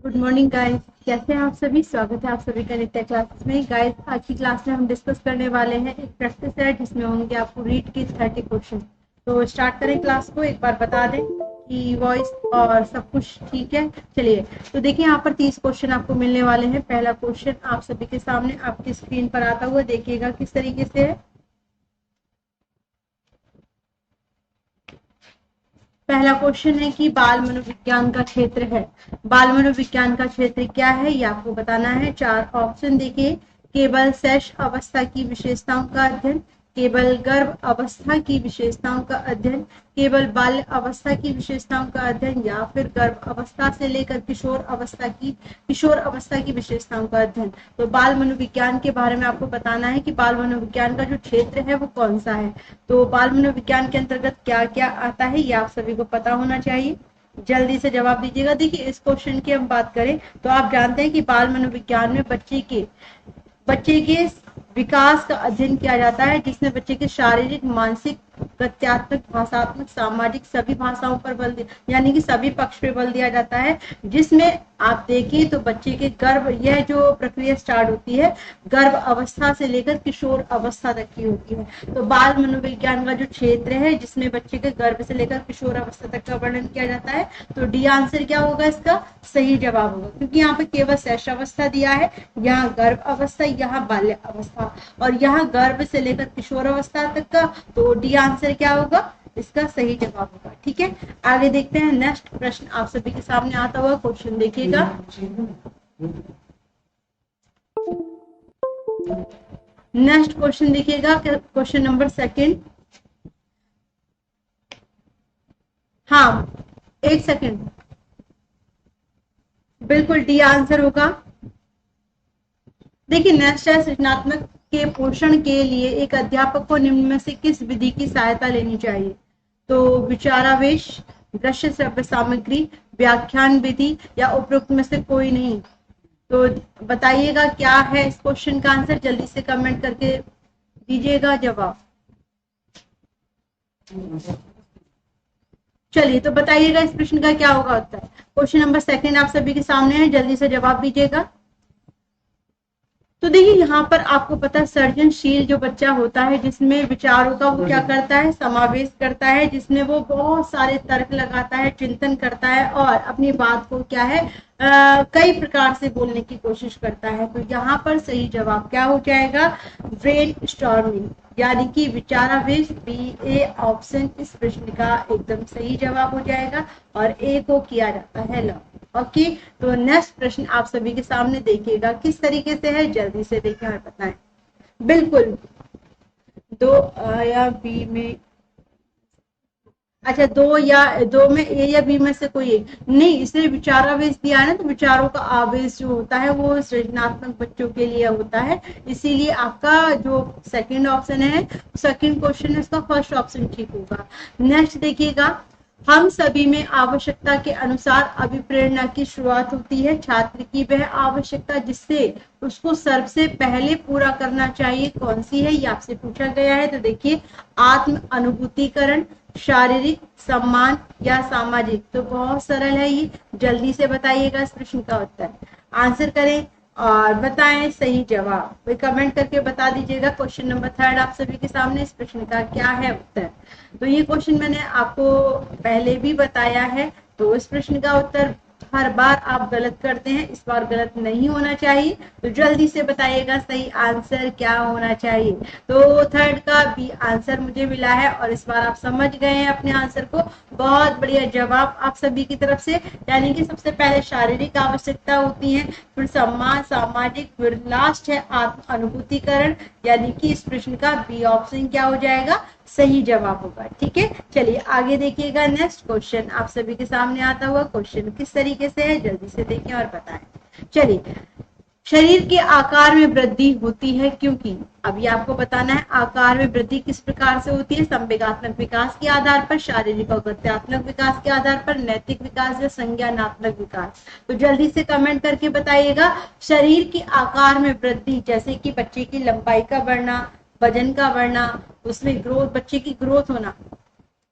Good morning guys. कैसे हैं आप सभी? स्वागत है आप सभी का नित्य क्लासेस में। गाइस, आज की क्लास में हम डिस्कस करने वाले हैं एक प्रैक्टिस है जिसमें होंगे आपको रीड के 30 क्वेश्चन। तो स्टार्ट करें क्लास को। एक बार बता दें कि वॉइस और सब कुछ ठीक है। चलिए, तो देखिए यहाँ पर 30 क्वेश्चन आपको मिलने वाले हैं। पहला क्वेश्चन आप सभी के सामने आपकी स्क्रीन पर आता हुआ देखिएगा किस तरीके से है। पहला क्वेश्चन है कि बाल मनोविज्ञान का क्षेत्र है। बाल मनोविज्ञान का क्षेत्र क्या है ये आपको बताना है। 4 ऑप्शन देखिए। केवल शैश अवस्था की विशेषताओं का अध्ययन, केवल गर्भ अवस्था की विशेषताओं का अध्ययन, केवल बाल्य अवस्था की विशेषताओं का अध्ययन या फिर गर्भ अवस्था से लेकर किशोर अवस्था की विशेषताओं का अध्ययन। तो बाल मनोविज्ञान के बारे में आपको बताना है कि बाल मनोविज्ञान का जो क्षेत्र है वो कौन सा है। तो बाल मनोविज्ञान के अंतर्गत क्या क्या आता है ये आप सभी को पता होना चाहिए। जल्दी से जवाब दीजिएगा। देखिए, इस क्वेश्चन की हम बात करें तो आप जानते हैं कि बाल मनोविज्ञान में बच्चे के विकास का अध्ययन किया जाता है, जिसमें बच्चे के शारीरिक, मानसिक, गत्यात्मक, भाषात्मक, सामाजिक सभी भाषाओं पर बल दिया, यानी कि सभी पक्ष पे बल दिया जाता है। जिसमें आप देखिए तो बच्चे के गर्भ, यह जो प्रक्रिया स्टार्ट होती है गर्भ अवस्था से लेकर किशोर अवस्था तक की होती है। तो बाल मनोविज्ञान का जो क्षेत्र है जिसमें बच्चे के गर्भ से लेकर किशोर अवस्था तक का वर्णन किया जाता है। तो डी आंसर क्या होगा? इसका सही जवाब होगा, क्योंकि यहाँ पे केवल शैशवावस्था दिया है, यहाँ गर्भ अवस्था, यहाँ बाल्य अवस्था और यहाँ गर्भ से लेकर किशोर अवस्था तक का। तो डी आंसर क्या होगा? इसका सही जवाब होगा। ठीक है, आगे देखते हैं। नेक्स्ट प्रश्न आप सभी के सामने आता हुआ क्वेश्चन देखिएगा। नेक्स्ट क्वेश्चन देखिएगा, क्वेश्चन नंबर 2। हाँ, एक सेकंड, बिल्कुल डी आंसर होगा। देखिए, नेक्स्ट है सृजनात्मक के पोषण के लिए एक अध्यापक को निम्न में से किस विधि की सहायता लेनी चाहिए? तो विचारावेश, दृश्य श्रव्य सामग्री, व्याख्यान विधि या उपरोक्त में से कोई नहीं। तो बताइएगा क्या है इस क्वेश्चन का आंसर। जल्दी से कमेंट करके दीजिएगा जवाब। चलिए, तो बताइएगा इस प्रश्न का क्या होगा उत्तर। क्वेश्चन नंबर 2 आप सभी के सामने है, जल्दी से जवाब दीजिएगा। तो देखिए, यहाँ पर आपको पता है सर्जनशील जो बच्चा होता है जिसमें विचारों का वो क्या करता है, समावेश करता है, जिसमें वो बहुत सारे तर्क लगाता है, चिंतन करता है और अपनी बात को क्या है कई प्रकार से बोलने की कोशिश करता है। तो यहाँ पर सही जवाब क्या हो जाएगा? ब्रेन स्टॉर्मिंग, यानी कि विचारावेश। बी ए ऑप्शन इस प्रश्न का एकदम सही जवाब हो जाएगा और ए को किया जाता है लव। ओके, तो नेक्स्ट प्रश्न आप सभी के सामने देखिएगा किस तरीके से है, जल्दी से देखें और बताएं। बिल्कुल, दो या बी में, अच्छा दो में ए या बी में से कोई एक नहीं, इसलिए विचारावेश दिया है ना, तो विचारों का आवेश जो होता है वो सृजनात्मक बच्चों के लिए होता है। इसीलिए आपका जो सेकंड ऑप्शन है, सेकंड क्वेश्चन है, उसका फर्स्ट ऑप्शन ठीक होगा। नेक्स्ट देखिएगा, हम सभी में आवश्यकता के अनुसार अभिप्रेरणा की शुरुआत होती है। छात्र की वह आवश्यकता जिससे उसको सबसे पहले पूरा करना चाहिए कौन सी है, ये आपसे पूछा गया है। तो देखिए, आत्म अनुभूतिकरण, शारीरिक, सम्मान या सामाजिक। तो बहुत सरल है ये, जल्दी से बताइएगा इस प्रश्न का उत्तर। आंसर करें और बताएं सही जवाब, कोई कमेंट करके बता दीजिएगा। क्वेश्चन नंबर 3 आप सभी के सामने, इस प्रश्न का क्या है उत्तर। तो ये क्वेश्चन मैंने आपको पहले भी बताया है। तो इस प्रश्न का उत्तर हर बार आप गलत करते हैं, इस बार गलत नहीं होना चाहिए। तो जल्दी से बताइएगा सही आंसर क्या होना चाहिए। तो थर्ड का बी आंसर मुझे मिला है और इस बार आप समझ गए हैं अपने आंसर को। बहुत बढ़िया जवाब आप सभी की तरफ से। यानी कि सबसे पहले शारीरिक आवश्यकता होती है, फिर सम्मान, सामाजिक, फिर लास्ट है आत्म अनुभूतिकरण। यानी कि इस प्रश्न का बी ऑप्शन क्या हो जाएगा? सही जवाब होगा। ठीक है, चलिए आगे देखिएगा। नेक्स्ट क्वेश्चन आप सभी के सामने आता हुआ क्वेश्चन किस तरीके से है, जल्दी से देखें और बताएं। चलिए, शरीर के आकार में वृद्धि होती है क्योंकि, अभी आपको बताना है आकार में वृद्धि किस प्रकार से होती है। संवेगात्मक विकास के आधार पर, शारीरिक और गत्यात्मक विकास के आधार पर, नैतिक विकास या संज्ञानात्मक विकास। तो जल्दी से कमेंट करके बताइएगा। शरीर के आकार में वृद्धि जैसे कि बच्चे की लंबाई का बढ़ना, वजन का बढ़ना, उसमें ग्रोथ, बच्चे की ग्रोथ होना,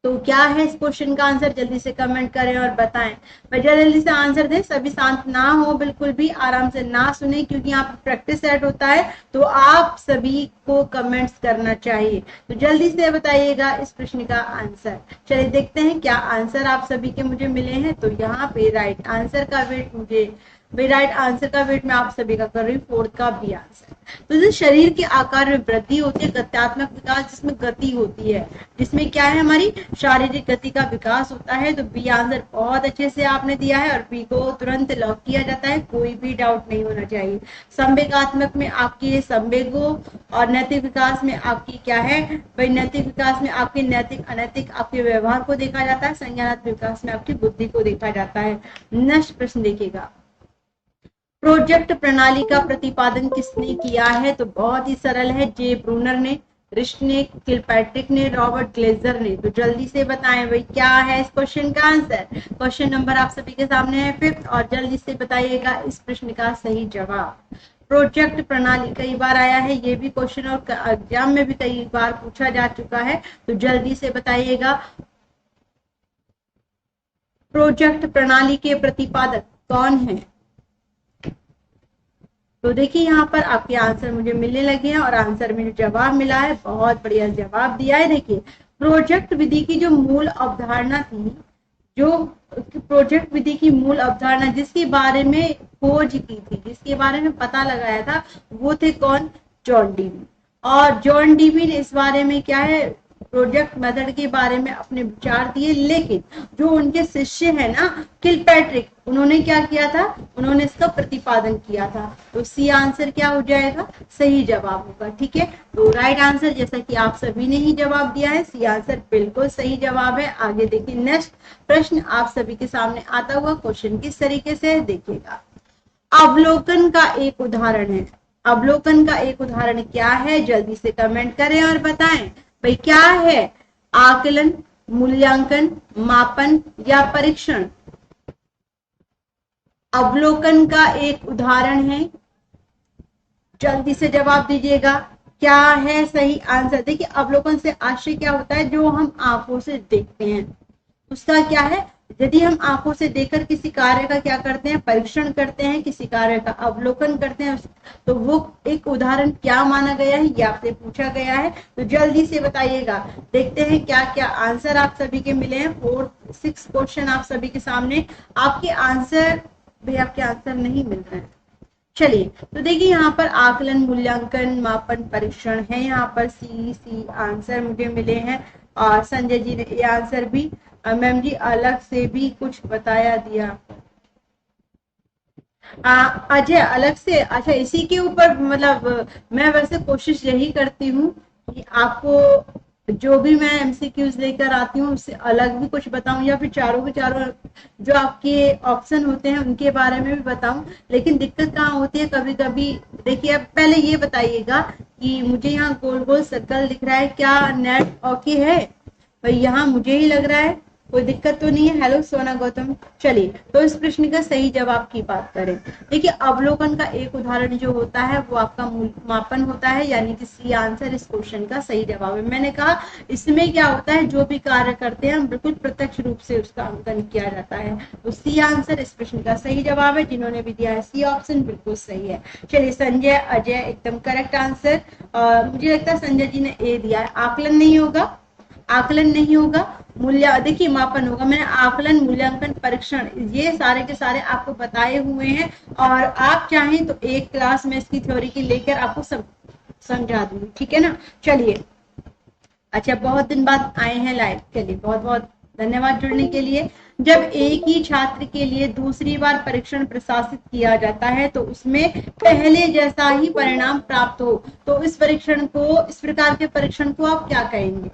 तो क्या है इस क्वेश्चन का आंसर, जल्दी से कमेंट करें और बताएं। भाई जल्दी से आंसर दें, सभी शांत ना हो, बिल्कुल भी आराम से ना सुने, क्योंकि यहाँ पे प्रैक्टिस सेट होता है, तो आप सभी को कमेंट्स करना चाहिए। तो जल्दी से बताइएगा इस प्रश्न का आंसर। चलिए देखते हैं क्या आंसर आप सभी के मुझे मिले हैं। तो यहाँ पे राइट आंसर का वेट मुझे, राइट आंसर का वेट मैं आप सभी का कर रही हूँ, 4 का बी आंसर। तो जैसे शरीर के आकार में वृद्धि होती है, गत्यात्मक विकास जिसमें गति होती है, जिसमें क्या है हमारी शारीरिक गति का विकास होता है। तो बी आंसर बहुत अच्छे से आपने दिया है और बी को तुरंत लॉक किया जाता है, कोई भी डाउट नहीं होना चाहिए। संवेगात्मक में आपके संवेगों और नैतिक विकास में आपकी क्या है भाई, नैतिक विकास में आपके नैतिक अनैतिक आपके व्यवहार को देखा जाता है। संज्ञानात्मक विकास में आपकी बुद्धि को देखा जाता है। नेक्स्ट प्रश्न देखिएगा, प्रोजेक्ट प्रणाली का प्रतिपादन किसने किया है? तो बहुत ही सरल है, जे ब्रूनर ने, रिस्ट ने, किलपैट्रिक ने, रॉबर्ट ग्लेजर ने। तो जल्दी से बताएं भाई क्या है इस क्वेश्चन का आंसर। क्वेश्चन नंबर आप सभी के सामने है 5th, और जल्दी से बताइएगा इस प्रश्न का सही जवाब। प्रोजेक्ट प्रणाली कई बार आया है ये भी क्वेश्चन, और एग्जाम में भी कई बार पूछा जा चुका है। तो जल्दी से बताइएगा प्रोजेक्ट प्रणाली के प्रतिपादक कौन है? तो देखिए यहाँ पर आपके आंसर मुझे मिलने लगे हैं और आंसर में जवाब मिला है, बहुत बढ़िया जवाब दिया है। देखिए प्रोजेक्ट विधि की जो मूल अवधारणा थी, जो प्रोजेक्ट विधि की मूल अवधारणा जिसके बारे में खोज की थी, जिसके बारे में पता लगाया था, वो थे कौन? John Dewey. और जॉन डीवी ने इस बारे में क्या है, प्रोजेक्ट मेथड के बारे में अपने विचार दिए। लेकिन जो उनके शिष्य है ना किलपैट्रिक, उन्होंने क्या किया था, उन्होंने इसका प्रतिपादन किया था। तो सी आंसर क्या हो जाएगा, सही जवाब होगा। ठीक है, तो राइट आंसर जैसा कि आप सभी ने ही जवाब दिया है, सी आंसर बिल्कुल सही जवाब है। आगे देखिए नेक्स्ट प्रश्न आप सभी के सामने आता हुआ क्वेश्चन किस तरीके से देखिएगा। अवलोकन का एक उदाहरण है, अवलोकन का एक उदाहरण क्या है? जल्दी से कमेंट करें और बताएं भाई क्या है। आकलन, मूल्यांकन, मापन या परीक्षण? अवलोकन का एक उदाहरण है, जल्दी से जवाब दीजिएगा क्या है सही आंसर। देखिए अवलोकन से आशय क्या होता है, जो हम आंखों से देखते हैं उसका क्या है, यदि हम आंखों से देखकर किसी कार्य का क्या करते हैं, परीक्षण करते हैं, किसी कार्य का अवलोकन करते हैं, तो वो एक उदाहरण क्या माना गया है, ये आपसे पूछा गया है। तो जल्दी से बताइएगा, देखते हैं क्या क्या आंसर आप सभी के मिले हैं। 4, 6 क्वेश्चन आप सभी के सामने, आपके आंसर भाई आपके आंसर नहीं मिल रहे हैं। चलिए तो देखिए यहाँ पर आकलन, मूल्यांकन, मापन, परीक्षण है। यहाँ पर सी आंसर मुझे मिले हैं, और संजय जी ने ये आंसर भी, मैम जी अलग से भी कुछ बताया दिया। अजय अलग से, अच्छा इसी के ऊपर, मतलब मैं वैसे कोशिश यही करती हूँ कि आपको जो भी मैं एमसीक्यूज लेकर आती हूँ उससे अलग भी कुछ बताऊं, या फिर चारों के चारों जो आपके ऑप्शन होते हैं उनके बारे में भी बताऊं। लेकिन दिक्कत कहाँ होती है कभी कभी, देखिए अब पहले ये बताइएगा कि मुझे यहाँ गोल गोल सर्कल दिख रहा है, क्या नेट ओके है भाई? यहाँ मुझे ही लग रहा है, कोई दिक्कत तो नहीं है। हेलो सोना गौतम। चलिए तो इस प्रश्न का सही जवाब की बात करें। देखिए अवलोकन का एक उदाहरण जो होता है वो आपका मापन होता है, यानी कि सी आंसर इस क्वेश्चन का सही जवाब है। मैंने कहा इसमें क्या होता है, जो भी कार्य करते हैं हम बिल्कुल प्रत्यक्ष रूप से उसका अंकन किया जाता है। तो सी आंसर इस प्रश्न का सही जवाब है। जिन्होंने भी दिया है सी ऑप्शन बिल्कुल सही है। चलिए संजय, अजय एकदम करेक्ट आंसर। मुझे लगता है संजय जी ने ए दिया है। आकलन नहीं होगा, आकलन नहीं होगा, देखिए मापन होगा। मैंने आकलन, मूल्यांकन, परीक्षण ये सारे के सारे आपको बताए हुए हैं, और आप चाहें तो एक क्लास में इसकी थ्योरी की लेकर आपको सब समझा दूंगी, ठीक है ना। चलिए अच्छा, बहुत दिन बाद आए हैं लाइव, चलिए बहुत बहुत धन्यवाद जुड़ने के लिए। जब एक ही छात्र के लिए दूसरी बार परीक्षण प्रशासित किया जाता है तो उसमें पहले जैसा ही परिणाम प्राप्त हो, तो इस परीक्षण को, इस प्रकार के परीक्षण को आप क्या कहेंगे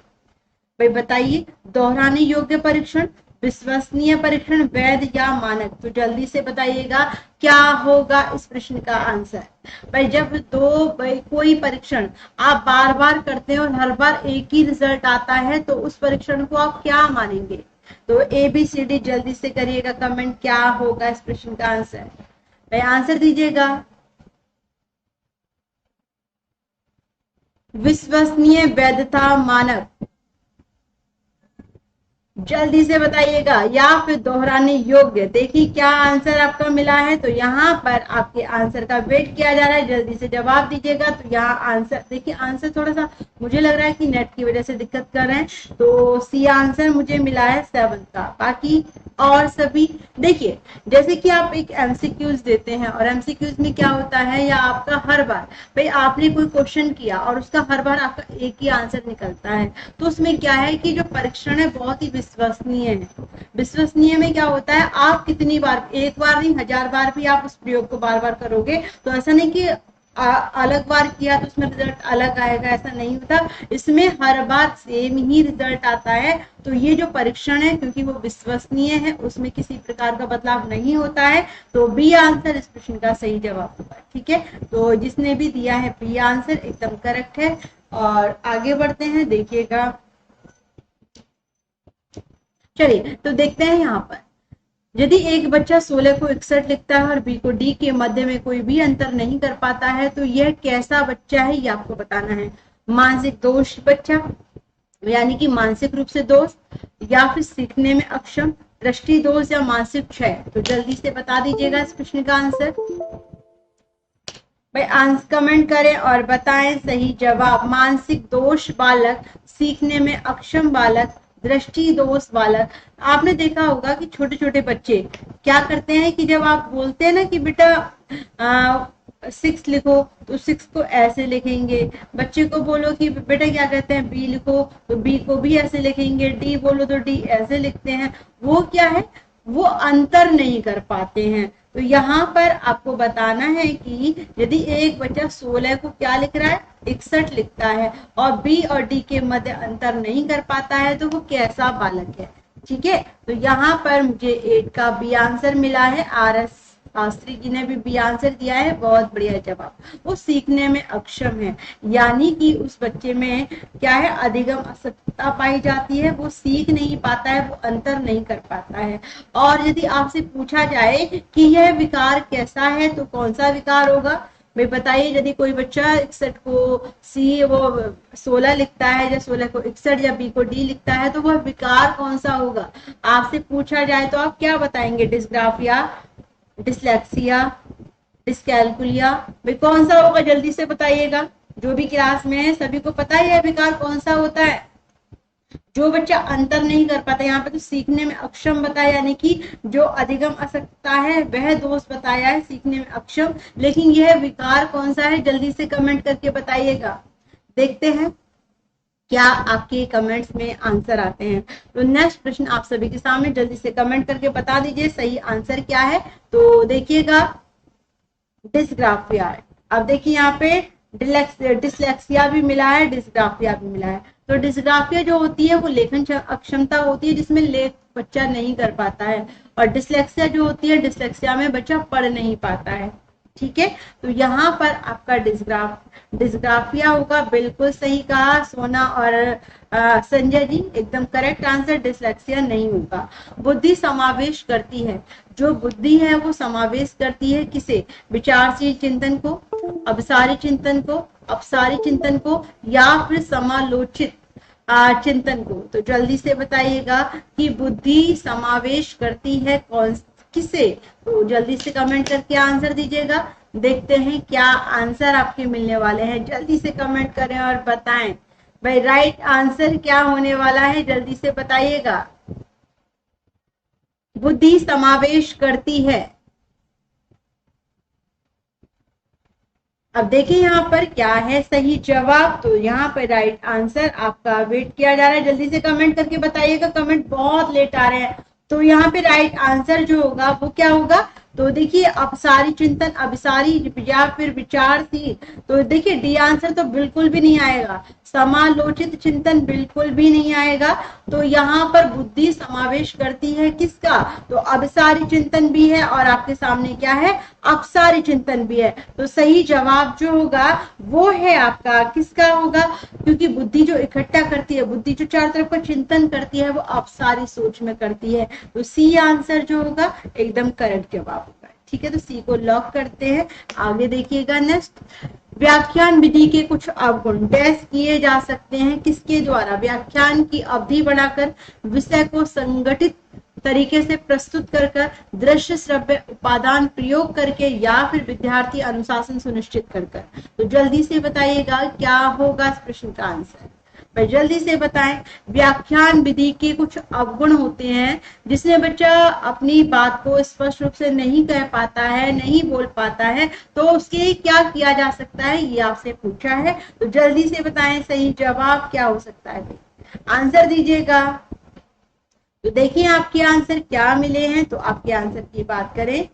भाई बताइए? दोहराने योग्य परीक्षण, विश्वसनीय परीक्षण, वैध या मानक? तो जल्दी से बताइएगा क्या होगा इस प्रश्न का आंसर। भाई जब कोई परीक्षण आप बार बार करते हैं और हर बार एक ही रिजल्ट आता है, तो उस परीक्षण को आप क्या मानेंगे? तो ABCD जल्दी से करिएगा कमेंट, क्या होगा इस प्रश्न का आंसर। भाई आंसर दीजिएगा। विश्वसनीय, वैधता, मानक। जल्दी से बताइएगा, या फिर दोहराने योग्य। देखिए क्या आंसर आपका मिला है, तो यहाँ पर आपके आंसर का वेट किया जा रहा है, जल्दी से जवाब दीजिएगा। तो यहाँ आंसर देखिए, आंसर थोड़ा सा मुझे लग रहा है कि नेट की वजह से दिक्कत कर रहे हैं, तो सी आंसर मुझे मिला है 7 का। बाकी और सभी देखिए, जैसे कि आप एक एमसीक्यूज देते हैं और एमसीक्यूज में क्या होता है, या आपका हर बार भाई आपने कोई क्वेश्चन किया और उसका हर बार आपका एक ही आंसर निकलता है, तो उसमें क्या है कि जो परीक्षण है बहुत ही विश्वसनीय है। विश्वसनीय में क्या होता है, आप कितनी बार, एक बार नहीं 1000 बार भी आप उस प्रयोग को बार बार करोगे, तो ऐसा नहीं कि अलग बार किया तो उसमें रिजल्ट अलग आएगा, ऐसा नहीं होता। इसमें हर बार सेम ही रिजल्ट आता है। तो ये जो परीक्षण है, क्योंकि वो विश्वसनीय है, उसमें किसी प्रकार का बदलाव नहीं होता है, तो बी आंसर इस प्रश्न का सही जवाब होगा। ठीक है, तो जिसने भी दिया है बी आंसर एकदम करेक्ट है। और आगे बढ़ते हैं, देखिएगा, चलिए तो देखते हैं यहाँ पर, यदि एक बच्चा 16 को 61 लिखता है और बी को डी के मध्य में कोई भी अंतर नहीं कर पाता है, तो यह कैसा बच्चा है, ये आपको बताना है। मानसिक दोष बच्चा, यानी कि मानसिक रूप से दोष, या फिर सीखने में अक्षम, दृष्टि दोष, या मानसिक क्षय। तो जल्दी से बता दीजिएगा इस प्रश्न का आंसर। भाई आंसर कमेंट करें और बताएं सही जवाब। मानसिक दोष बालक, सीखने में अक्षम बालक, दृष्टि दोष बालक। आपने देखा होगा कि छोटे छोटे बच्चे क्या करते हैं कि जब आप बोलते हैं ना कि बेटा 6 लिखो, तो 6 को ऐसे लिखेंगे। बच्चे को बोलो कि बेटा क्या कहते हैं बी लिखो, तो बी को भी ऐसे लिखेंगे। डी बोलो तो डी ऐसे लिखते हैं। वो क्या है, वो अंतर नहीं कर पाते हैं। तो यहाँ पर आपको बताना है कि यदि एक बच्चा 16 को क्या लिख रहा है, 61 लिखता है, और बी और डी के मध्य अंतर नहीं कर पाता है, तो वो कैसा बालक है। ठीक है, तो यहाँ पर मुझे 8 का बी आंसर मिला है। आर एस शास्त्री जी ने भी बी आंसर दिया है, बहुत बढ़िया जवाब। वो सीखने में अक्षम है, यानी कि उस बच्चे में क्या है, अधिगम असक्तता पाई जाती है, वो सीख नहीं पाता है, वो अंतर नहीं कर पाता है। और यदि आपसे पूछा जाए कि यह विकार कैसा है, तो कौन सा विकार होगा, भाई बताइए। यदि कोई बच्चा 61 को सी वो 16 लिखता है, या 16 को 61, या बी को डी लिखता है, तो वह विकार कौन सा होगा। आपसे पूछा जाए तो आप क्या बताएंगे, डिस्ग्राफिया, डिसलेक्सिया, डिस्कैल्कुलिया, भाई कौन सा होगा, जल्दी से बताइएगा। जो भी क्लास में है सभी को पता है यह विकार कौन सा होता है। जो बच्चा अंतर नहीं कर पाता, यहाँ पे तो सीखने में अक्षम बताया, यानी कि जो अधिगम असक्तता है वह दोष बताया है, सीखने में अक्षम। लेकिन यह विकार कौन सा है, जल्दी से कमेंट करके बताइएगा। देखते हैं क्या आपके कमेंट्स में आंसर आते हैं। तो नेक्स्ट प्रश्न आप सभी के सामने, जल्दी से कमेंट करके बता दीजिए सही आंसर क्या है। तो देखिएगा, डिस्ग्राफिया। अब देखिए यहाँ पे डिसलेक्सिया भी मिला है, डिस्ग्राफिया भी मिला है। तो डिस्ग्राफिया जो होती है वो लेखन अक्षमता होती है, जिसमें लेख बच्चा नहीं कर पाता है। और डिसलेक्सिया जो होती है, डिसलेक्सिया में बच्चा पढ़ नहीं पाता है। ठीक है, तो यहाँ पर आपका डिस्ग्राफिया होगा। बिल्कुल सही कहा सोना और संजय जी, एकदम करेक्ट आंसर। डिसलेक्सिया नहीं होगा। बुद्धि समावेश करती है, जो बुद्धि है वो समावेश करती है किसे, विचारशील चिंतन को, अभिसारी चिंतन को, अपसारी चिंतन को, या फिर समालोचित चिंतन को। तो जल्दी से बताइएगा कि बुद्धि समावेश करती है कौन किसे। तो जल्दी से कमेंट करके आंसर दीजिएगा। देखते हैं क्या आंसर आपके मिलने वाले हैं, जल्दी से कमेंट करें और बताएं भाई राइट आंसर क्या होने वाला है, जल्दी से बताइएगा। बुद्धि समावेश करती है। अब देखिए यहाँ पर क्या है सही जवाब। तो यहाँ पर राइट आंसर आपका वेट किया जा रहा है, जल्दी से कमेंट करके बताइएगा। कमेंट बहुत लेट आ रहे हैं। तो यहाँ पे राइट आंसर जो होगा वो क्या होगा, तो देखिए अपसारी चिंतन, अभिसारी, या फिर विचारशील। तो देखिए डी आंसर तो बिल्कुल भी नहीं आएगा। समालोचित चिंतन बिल्कुल भी नहीं आएगा। तो यहाँ पर बुद्धि समावेश करती है किसका, तो अभिसारी चिंतन भी है, और आपके सामने क्या है, अपसारी चिंतन भी है। तो सही जवाब जो होगा वो है आपका किसका होगा, क्योंकि बुद्धि जो इकट्ठा करती है, बुद्धि जो चारों तरफ का चिंतन करती है, वो अपसारी सोच में करती है। तो सी आंसर जो होगा एकदम करेक्ट जवाब होगा। ठीक ठीक है, तो सी को लॉक करते हैं। आगे देखिएगा नेक्स्ट, व्याख्यान विधि के कुछ अवगुण टेस्ट किए जा सकते हैं किसके द्वारा? व्याख्यान की अवधि बढ़ाकर, विषय को संगठित तरीके से प्रस्तुत कर, दृश्य श्रव्य उपादान प्रयोग करके, या फिर विद्यार्थी अनुशासन सुनिश्चित कर। तो जल्दी से बताइएगा क्या होगा इस प्रश्न का आंसर, भाई जल्दी से बताएं। व्याख्यान विधि के कुछ अवगुण होते हैं जिसमें बच्चा अपनी बात को स्पष्ट रूप से नहीं कह पाता है, नहीं बोल पाता है, तो उसके क्या किया जा सकता है, ये आपसे पूछा है। तो जल्दी से बताएं सही जवाब क्या हो सकता है, आंसर दीजिएगा। तो देखिए आपके आंसर क्या मिले हैं, तो आपके आंसर की बात करें,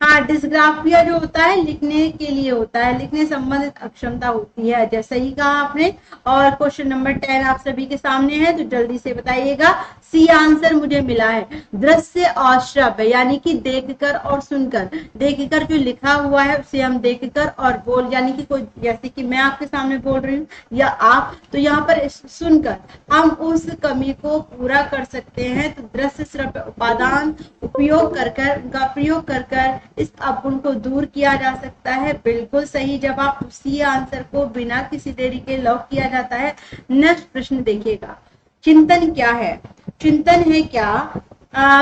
हाँ, डिस्ग्राफिया जो होता है लिखने के लिए होता है, लिखने संबंधित अक्षमता होती है, जैसा ही कहा आपने। और क्वेश्चन नंबर 10 आप सभी के सामने है, तो जल्दी से बताइएगा। सी आंसर मुझे मिला है, दृश्य और श्रव्य यानी कि देखकर और सुनकर। देखकर जो लिखा हुआ है उसे हम देखकर, और बोल यानी कि कोई, जैसे कि मैं आपके सामने बोल रही हूँ या आप, तो यहाँ पर सुनकर हम उस कमी को पूरा कर सकते हैं। तो दृश्य श्रव्य उपादान उपयोग कर उनका प्रयोग कर इस अवगुण को दूर किया जा सकता है। बिल्कुल सही जवाब, उसी आंसर को बिना किसी देरी के लॉक किया जाता है। नेक्स्ट प्रश्न देखिएगा, चिंतन क्या है? चिंतन है क्या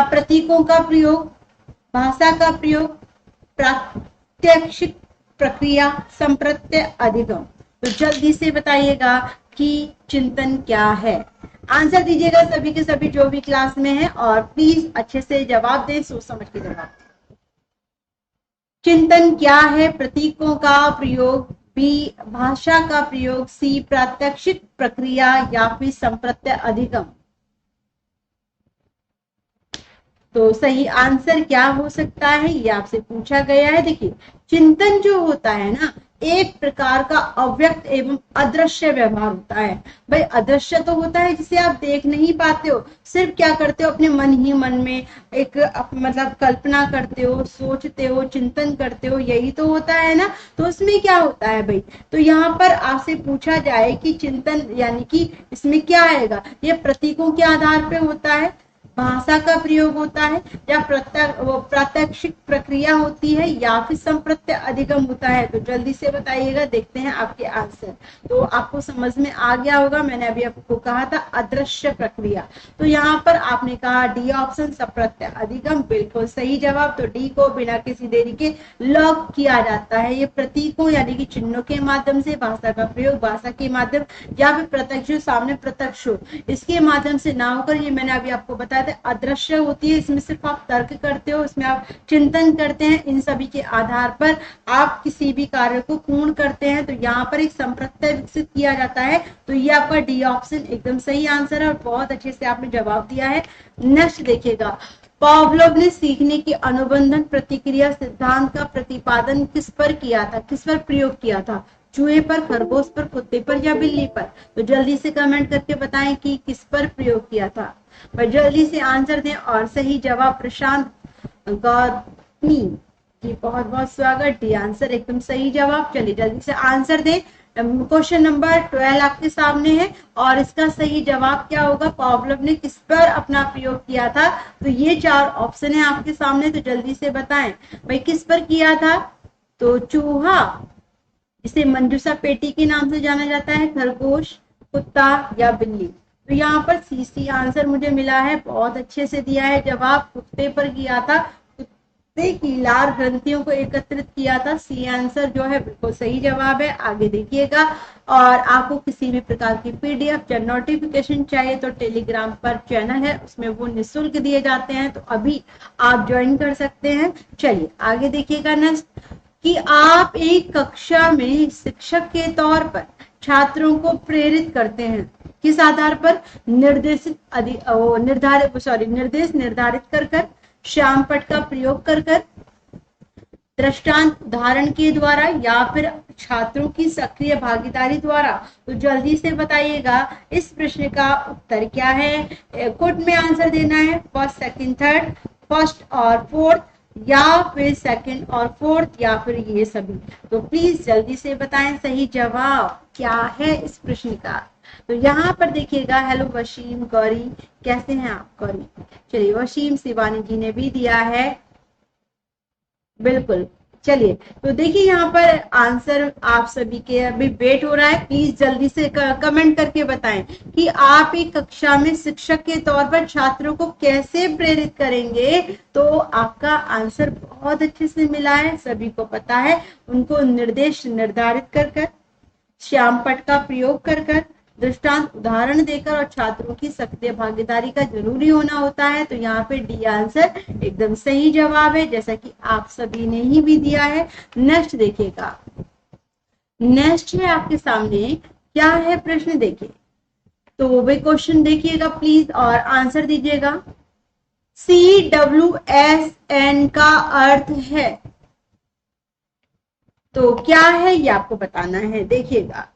प्रतीकों का प्रयोग, भाषा का प्रयोग, प्रात्यक्षिक प्रक्रिया, संप्रत्यय अधिगम। तो जल्दी से बताइएगा कि चिंतन क्या है, आंसर दीजिएगा सभी के सभी जो भी क्लास में है, और प्लीज अच्छे से जवाब दें, सोच समझ के जवाब। चिंतन क्या है? प्रतीकों का प्रयोग, बी भाषा का प्रयोग, सी प्रात्यक्षिक प्रक्रिया, या फिर संप्रत्यय अधिगम। तो सही आंसर क्या हो सकता है, ये आपसे पूछा गया है। देखिए, चिंतन जो होता है ना, एक प्रकार का अव्यक्त एवं अदृश्य व्यवहार होता है। भाई अदृश्य तो होता है जिसे आप देख नहीं पाते हो, सिर्फ क्या करते हो, अपने मन ही मन में एक मतलब कल्पना करते हो, सोचते हो, चिंतन करते हो, यही तो होता है ना। तो उसमें क्या होता है भाई, तो यहाँ पर आपसे पूछा जाए कि चिंतन यानी कि इसमें क्या आएगा, ये प्रतीकों के आधार पे होता है, भाषा का प्रयोग होता है, या प्रात्यक्षिक प्रक्रिया होती है, या फिर संप्रत्यय अधिगम होता है। तो जल्दी से बताइएगा, देखते हैं आपके आंसर। तो आपको समझ में आ गया होगा, मैंने अभी आपको कहा था अदृश्य प्रक्रिया, तो यहाँ पर आपने कहा डी ऑप्शन संप्रत्यय अधिगम, बिल्कुल सही जवाब। तो डी को बिना किसी देरी के लॉक किया जाता है। ये प्रतीकों यानी कि चिन्हों के माध्यम से, भाषा का प्रयोग भाषा के माध्यम, या फिर प्रत्यक्ष सामने प्रत्यक्ष हो इसके माध्यम से ना होकर, ये मैंने अभी आपको बताया अदृश्य होती है, इसमें सिर्फ आप तर्क करते हो, इसमें आप चिंतन करते हैं, इन सभी के आधार पर आप किसी भी कार्य को पूर्ण करते हैं। तो यहाँ पर एक संप्रत्यय विकसित किया जाता है। तो ये आपका डी ऑप्शन एकदम सही आंसर है, और बहुत अच्छे से आपने जवाब दिया है। नेक्स्ट देखिएगा, पावलोव ने सीखने की अनुबंधन प्रतिक्रिया सिद्धांत का प्रतिपादन किस पर किया था, किस पर प्रयोग किया था? चूहे पर, खरगोश पर, कुत्ते पर, या बिल्ली पर? तो जल्दी से कमेंट करके बताएं कि किस पर प्रयोग किया था, पर जल्दी से आंसर दें। और सही जवाब प्रशांत गौतमी जी, बहुत बहुत स्वागत, डी आंसर एकदम सही जवाब। चलिए जल्दी से आंसर दें। क्वेश्चन नंबर 12 आपके सामने है, और इसका सही जवाब क्या होगा, पावलोव ने किस पर अपना प्रयोग किया था? तो ये 4 ऑप्शन है आपके सामने, तो जल्दी से बताएं भाई किस पर किया था। तो चूहा, इसे मंजूषा पेटी के नाम से जाना जाता है, खरगोश, कुत्ता, या बिल्ली? तो यहाँ पर सी आंसर मुझे मिला है, बहुत अच्छे से दिया है जवाब, कुत्ते पर किया था, कुत्ते की लार ग्रंथियों को एकत्रित किया था। सी आंसर जो है बिल्कुल सही जवाब है। आगे देखिएगा, और आपको किसी भी प्रकार की पीडीएफ या नोटिफिकेशन चाहिए तो टेलीग्राम पर चैनल है, उसमें वो निःशुल्क दिए जाते हैं, तो अभी आप ज्वाइन कर सकते हैं। चलिए आगे देखिएगा नेक्स्ट, कि आप एक कक्षा में शिक्षक के तौर पर छात्रों को प्रेरित करते हैं, किस आधार पर? निर्देश निर्धारित कर, श्यामपट्ट का प्रयोग कर, दृष्टांत उदाहरण के द्वारा, या फिर छात्रों की सक्रिय भागीदारी द्वारा? तो जल्दी से बताइएगा इस प्रश्न का उत्तर क्या है। कोट में आंसर देना है, फर्स्ट, सेकंड, थर्ड, फर्स्ट और फोर्थ, या फिर सेकंड और फोर्थ, या फिर ये सभी। तो प्लीज जल्दी से बताएं सही जवाब क्या है इस प्रश्न का। तो यहाँ पर देखिएगा, हेलो वसीम, गौरी, कैसे हैं आप गौरी? चलिए, वसीम शिवानी जी ने भी दिया है बिल्कुल। चलिए, तो देखिए यहाँ पर आंसर आप सभी के अभी वेट हो रहा है। प्लीज जल्दी से कमेंट करके बताएं कि आप एक कक्षा में शिक्षक के तौर पर छात्रों को कैसे प्रेरित करेंगे। तो आपका आंसर बहुत अच्छे से मिला है, सभी को पता है। उनको निर्देश निर्धारित कर कर, श्याम पट का प्रयोग कर कर, दृष्टांत उदाहरण देकर और छात्रों की सक्रिय भागीदारी का जरूरी होना होता है। तो यहाँ पे डी आंसर एकदम सही जवाब है, जैसा कि आप सभी ने ही भी दिया है। नेक्स्ट देखिएगा, नेक्स्ट है आपके सामने, क्या है प्रश्न देखिए। तो वही क्वेश्चन देखिएगा प्लीज और आंसर दीजिएगा। CWSN का अर्थ है, तो क्या है ये आपको बताना है। देखिएगा,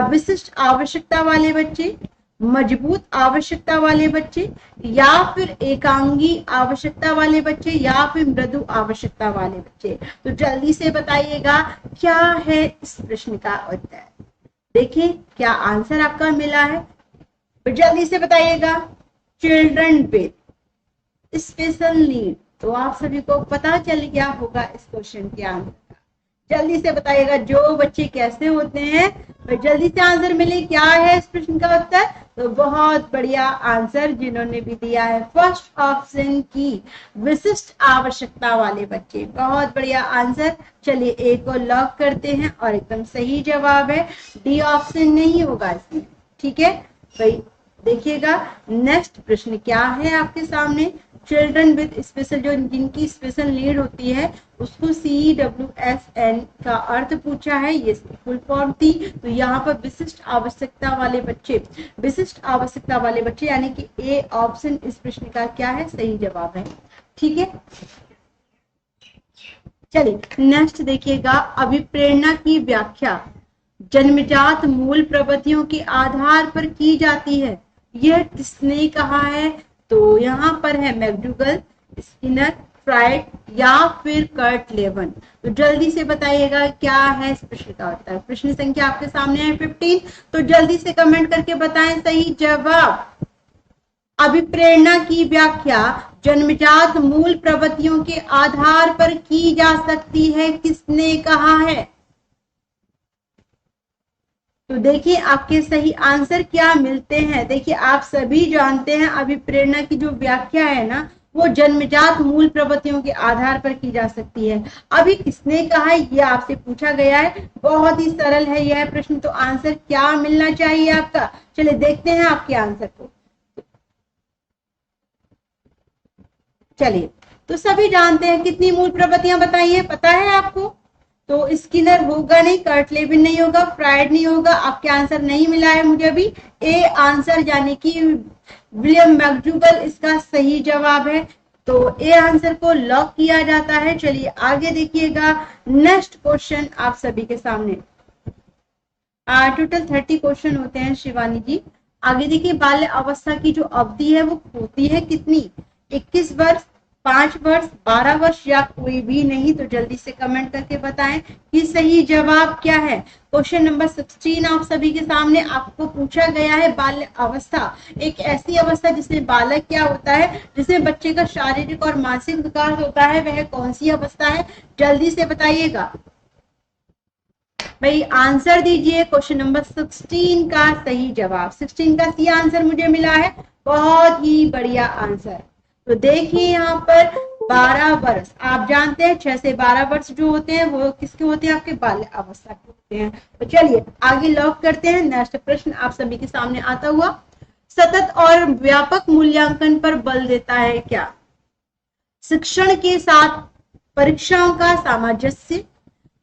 विशिष्ट आवश्यकता वाले बच्चे, मजबूत आवश्यकता वाले बच्चे, या फिर एकांगी आवश्यकता वाले बच्चे, या फिर मृदु आवश्यकता वाले बच्चे। तो जल्दी से बताइएगा क्या है इस प्रश्न का उत्तर। देखिए क्या आंसर आपका मिला है, तो जल्दी से बताइएगा। Children with special need. तो आप सभी को पता चल गया होगा इस क्वेश्चन के आंसर। जल्दी से बताइएगा जो बच्चे कैसे होते हैं, तो जल्दी से आंसर मिले क्या है इस प्रश्न का उत्तर। तो बहुत बढ़िया आंसर जिन्होंने भी दिया है फर्स्ट ऑप्शन की, विशिष्ट आवश्यकता वाले बच्चे। बहुत बढ़िया आंसर। चलिए ए को लॉक करते हैं और एकदम सही जवाब है, डी ऑप्शन नहीं होगा इसमें। ठीक है भाई, देखिएगा नेक्स्ट प्रश्न क्या है आपके सामने। चिल्ड्रन विद स्पेशल, जो जिनकी स्पेशल नीड होती है उसको CWSN का अर्थ पूछा है, ये फुल फॉर्म थी। तो यहाँ पर विशिष्ट आवश्यकता वाले बच्चे, विशिष्ट आवश्यकता वाले बच्चे यानी कि ए ऑप्शन इस प्रश्न का क्या है, सही जवाब है। ठीक है, चलिए नेक्स्ट देखिएगा। अभिप्रेरणा की व्याख्या जन्मजात मूल प्रवृत्तियों के आधार पर की जाती है, यह किसने कहा है। तो यहाँ पर है मैकडूगल, स्किनर, फ्राइड या फिर कर्ट लेवन। तो जल्दी से बताइएगा क्या है इस प्रश्न का उत्तर। प्रश्न संख्या आपके सामने है 15। तो जल्दी से कमेंट करके बताएं सही जवाब। अभिप्रेरणा की व्याख्या जन्मजात मूल प्रवृत्तियों के आधार पर की जा सकती है, किसने कहा है। तो देखिए आपके सही आंसर क्या मिलते हैं। देखिए आप सभी जानते हैं अभिप्रेरणा की जो व्याख्या है ना, वो जन्मजात मूल प्रवृत्तियों के आधार पर की जा सकती है। अभी किसने कहा है ये आपसे पूछा गया है, बहुत ही सरल है यह प्रश्न। तो आंसर क्या मिलना चाहिए आपका, चलिए देखते हैं आपके आंसर को। चलिए, तो सभी जानते हैं कितनी मूल प्रवृत्तियां बताइए, पता है आपको। तो स्किनर होगा नहीं, कर्ट लेविन नहीं होगा, फ्राइड नहीं होगा। आपके आंसर नहीं मिला है मुझे अभी। ए आंसर यानी कि विलियम मैकडूगल इसका सही जवाब है। तो ए आंसर को लॉक किया जाता है। चलिए आगे देखिएगा, नेक्स्ट क्वेश्चन आप सभी के सामने। टोटल 30 क्वेश्चन होते हैं शिवानी जी। आगे देखिए, बाल्य अवस्था की जो अवधि है वो होती है कितनी, 21 वर्ष, 5 वर्ष, 12 वर्ष या कोई भी नहीं। तो जल्दी से कमेंट करके बताएं कि सही जवाब क्या है। क्वेश्चन नंबर 16 आप सभी के सामने आपको पूछा गया है। बाल्य अवस्था एक ऐसी अवस्था जिसमें बालक क्या होता है, जिसमें बच्चे का शारीरिक और मानसिक विकास होता है, वह कौन सी अवस्था है, जल्दी से बताइएगा भाई। आंसर दीजिए क्वेश्चन नंबर 16 का सही जवाब। 16 का सी आंसर मुझे मिला है, बहुत ही बढ़िया आंसर। तो देखिए यहाँ पर 12 वर्ष, आप जानते हैं 6 से 12 वर्ष जो होते हैं वो किसके होते हैं, आपके बाल्य अवस्था के होते हैं। तो चलिए आगे लॉक करते हैं। नेक्स्ट प्रश्न आप सभी के सामने आता हुआ, सतत और व्यापक मूल्यांकन पर बल देता है क्या। शिक्षण के साथ परीक्षाओं का सामंजस्य,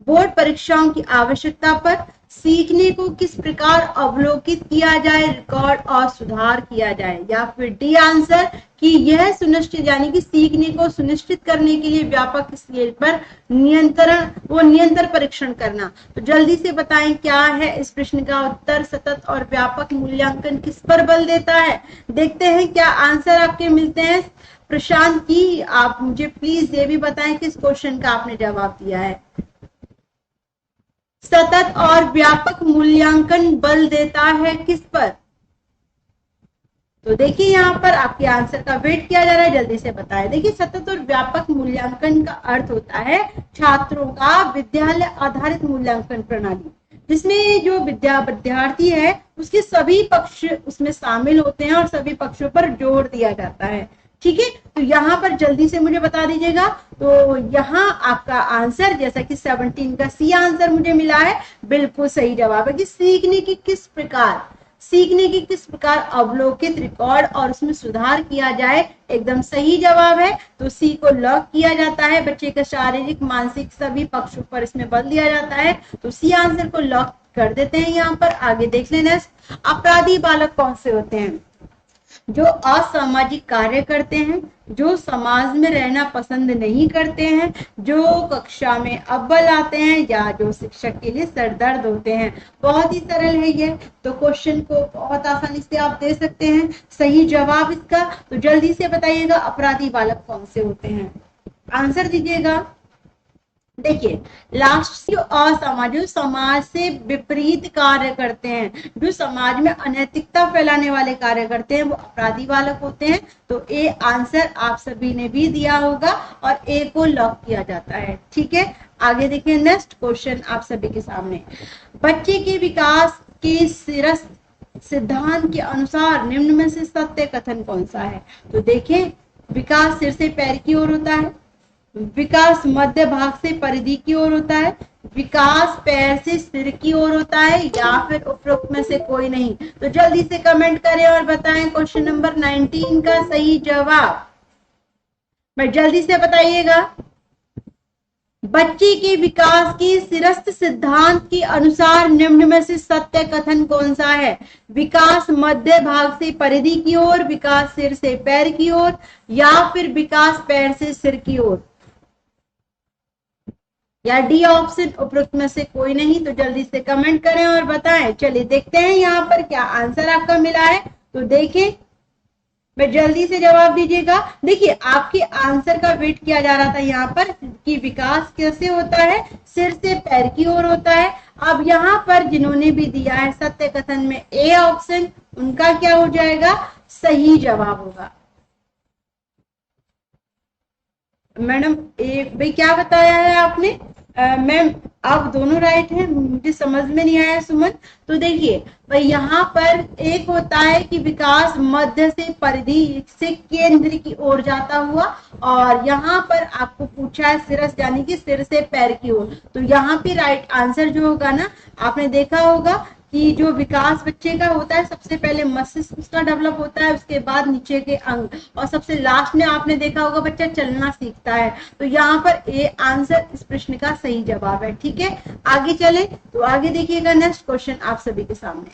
बोर्ड परीक्षाओं की आवश्यकता पर, सीखने को किस प्रकार अवलोकित किया जाए, रिकॉर्ड और सुधार किया जाए, या फिर डी आंसर कि यह सुनिश्चित यानी कि सीखने को सुनिश्चित करने के लिए व्यापक स्केल पर निरंतर परीक्षण करना। तो जल्दी से बताएं क्या है इस प्रश्न का उत्तर। सतत और व्यापक मूल्यांकन किस पर बल देता है, देखते हैं क्या आंसर आपके मिलते हैं। प्रशांत जी आप मुझे प्लीज ये भी बताएं किस क्वेश्चन का आपने जवाब दिया है। सतत और व्यापक मूल्यांकन बल देता है किस पर, तो देखिए यहाँ पर आपके आंसर का वेट किया जा रहा है, जल्दी से बताएं। देखिए सतत और व्यापक मूल्यांकन का अर्थ होता है छात्रों का विद्यालय आधारित मूल्यांकन प्रणाली, जिसमें जो विद्यार्थी है उसके सभी पक्ष उसमें शामिल होते हैं और सभी पक्षों पर जोर दिया जाता है। ठीक है, तो यहाँ पर जल्दी से मुझे बता दीजिएगा। तो यहाँ आपका आंसर जैसा कि 17 का सी आंसर मुझे मिला है, बिल्कुल सही जवाब है कि सीखने की किस प्रकार अवलोकित, रिकॉर्ड और उसमें सुधार किया जाए, एकदम सही जवाब है। तो सी को लॉक किया जाता है, बच्चे का शारीरिक मानसिक सभी पक्षों पर इसमें बल दिया जाता है। तो सी आंसर को लॉक कर देते हैं। यहाँ पर आगे देख लेना, अपराधी बालक कौन से होते हैं? जो असामाजिक कार्य करते हैं, जो समाज में रहना पसंद नहीं करते हैं, जो कक्षा में अव्वल आते हैं, या जो शिक्षक के लिए सरदर्द होते हैं। बहुत ही सरल है ये, तो क्वेश्चन को बहुत आसानी से आप दे सकते हैं। सही जवाब इसका तो जल्दी से बताइएगा, अपराधी बालक कौन से होते हैं, आंसर दीजिएगा। देखिए लास्ट, जो असामाजिक, समाज से विपरीत कार्य करते हैं, जो समाज में अनैतिकता फैलाने वाले कार्य करते हैं, वो अपराधी बालक होते हैं। तो ए आंसर आप सभी ने भी दिया होगा और ए को लॉक किया जाता है। ठीक है, आगे देखिए नेक्स्ट क्वेश्चन आप सभी के सामने। बच्चे के विकास के सिरस सिद्धांत के अनुसार निम्न में से सत्य कथन कौन सा है? तो देखें, विकास सिर से पैर की ओर होता है, विकास मध्य भाग से परिधि की ओर होता है, विकास पैर से सिर की ओर होता है, या फिर उपरोक्त में से कोई नहीं। तो जल्दी से कमेंट करें और बताएं क्वेश्चन नंबर 19 का सही जवाब। मैं जल्दी से बताइएगा। बच्चे के विकास के सिरस्त सिद्धांत के अनुसार निम्न में से सत्य कथन कौन सा है? विकास मध्य भाग से परिधि की ओर, विकास सिर से पैर की ओर, या फिर विकास पैर से सिर की ओर, या डी ऑप्शन उपरोक्त में से कोई नहीं। तो जल्दी से कमेंट करें और बताएं। चलिए देखते हैं यहाँ पर क्या आंसर आपका मिला है। तो देखें, मैं जल्दी से जवाब दीजिएगा। देखिए आपके आंसर का वेट किया जा रहा था यहाँ पर कि विकास कैसे होता है, सिर से पैर की ओर होता है। अब यहाँ पर जिन्होंने भी दिया है सत्य कथन में ए ऑप्शन, उनका क्या हो जाएगा? सही जवाब होगा। मैडम ए भाई क्या बताया है आपने? मैम आप दोनों राइट हैं, मुझे समझ में नहीं आया सुमन। तो देखिए भाई यहाँ पर एक होता है कि विकास मध्य से परिधि से केंद्र की ओर जाता हुआ, और यहाँ पर आपको पूछा है सिरस यानी कि सिर से पैर की ओर। तो यहाँ पे राइट आंसर जो होगा ना, आपने देखा होगा कि जो विकास बच्चे का होता है, सबसे पहले मस्तिष्क उसका डेवलप होता है, उसके बाद नीचे के अंग, और सबसे लास्ट में आपने देखा होगा बच्चा चलना सीखता है। तो यहाँ पर ए आंसर इस प्रश्न का सही जवाब है। ठीक है, आगे चले। तो आगे देखिएगा नेक्स्ट क्वेश्चन आप सभी के सामने।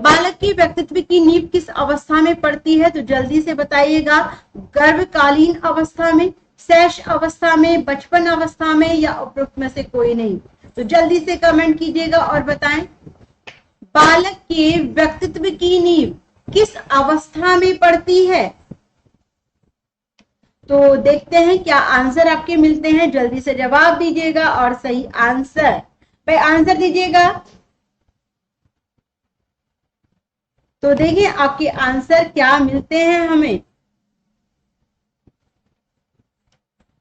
बालक की व्यक्तित्व की नींव किस अवस्था में पड़ती है? तो जल्दी से बताइएगा। गर्भकालीन अवस्था में, शैश अवस्था में, बचपन अवस्था में, या उपरोक्त में से कोई नहीं। तो जल्दी से कमेंट कीजिएगा और बताएं बालक के व्यक्तित्व की नींव किस अवस्था में पड़ती है। तो देखते हैं क्या आंसर आपके मिलते हैं। जल्दी से जवाब दीजिएगा और सही आंसर पे आंसर दीजिएगा। तो देखिए आपके आंसर क्या मिलते हैं हमें,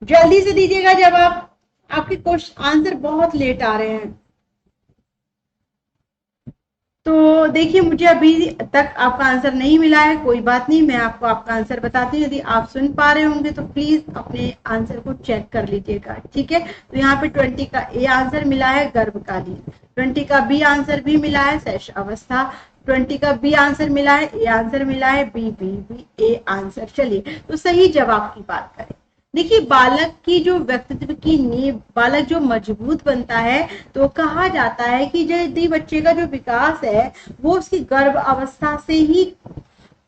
जल्दी से दीजिएगा जवाब। आपके क्वेश्चन आंसर बहुत लेट आ रहे हैं। तो देखिए मुझे अभी तक आपका आंसर नहीं मिला है, कोई बात नहीं, मैं आपको आपका आंसर बताती हूँ। यदि आप सुन पा रहे होंगे तो प्लीज अपने आंसर को चेक कर लीजिएगा। ठीक है, तो यहाँ पे 20 का ए आंसर मिला है गर्भकालीन, 20 का बी आंसर भी मिला है शैश अवस्था, 20 का बी आंसर मिला है, ए आंसर मिला है, B B B A answer. चलिए तो सही जवाब की बात करें। देखिए बालक की जो व्यक्तित्व की नींव, बालक जो मजबूत बनता है, तो कहा जाता है कि यदि बच्चे का जो विकास है वो उसकी गर्भ अवस्था से ही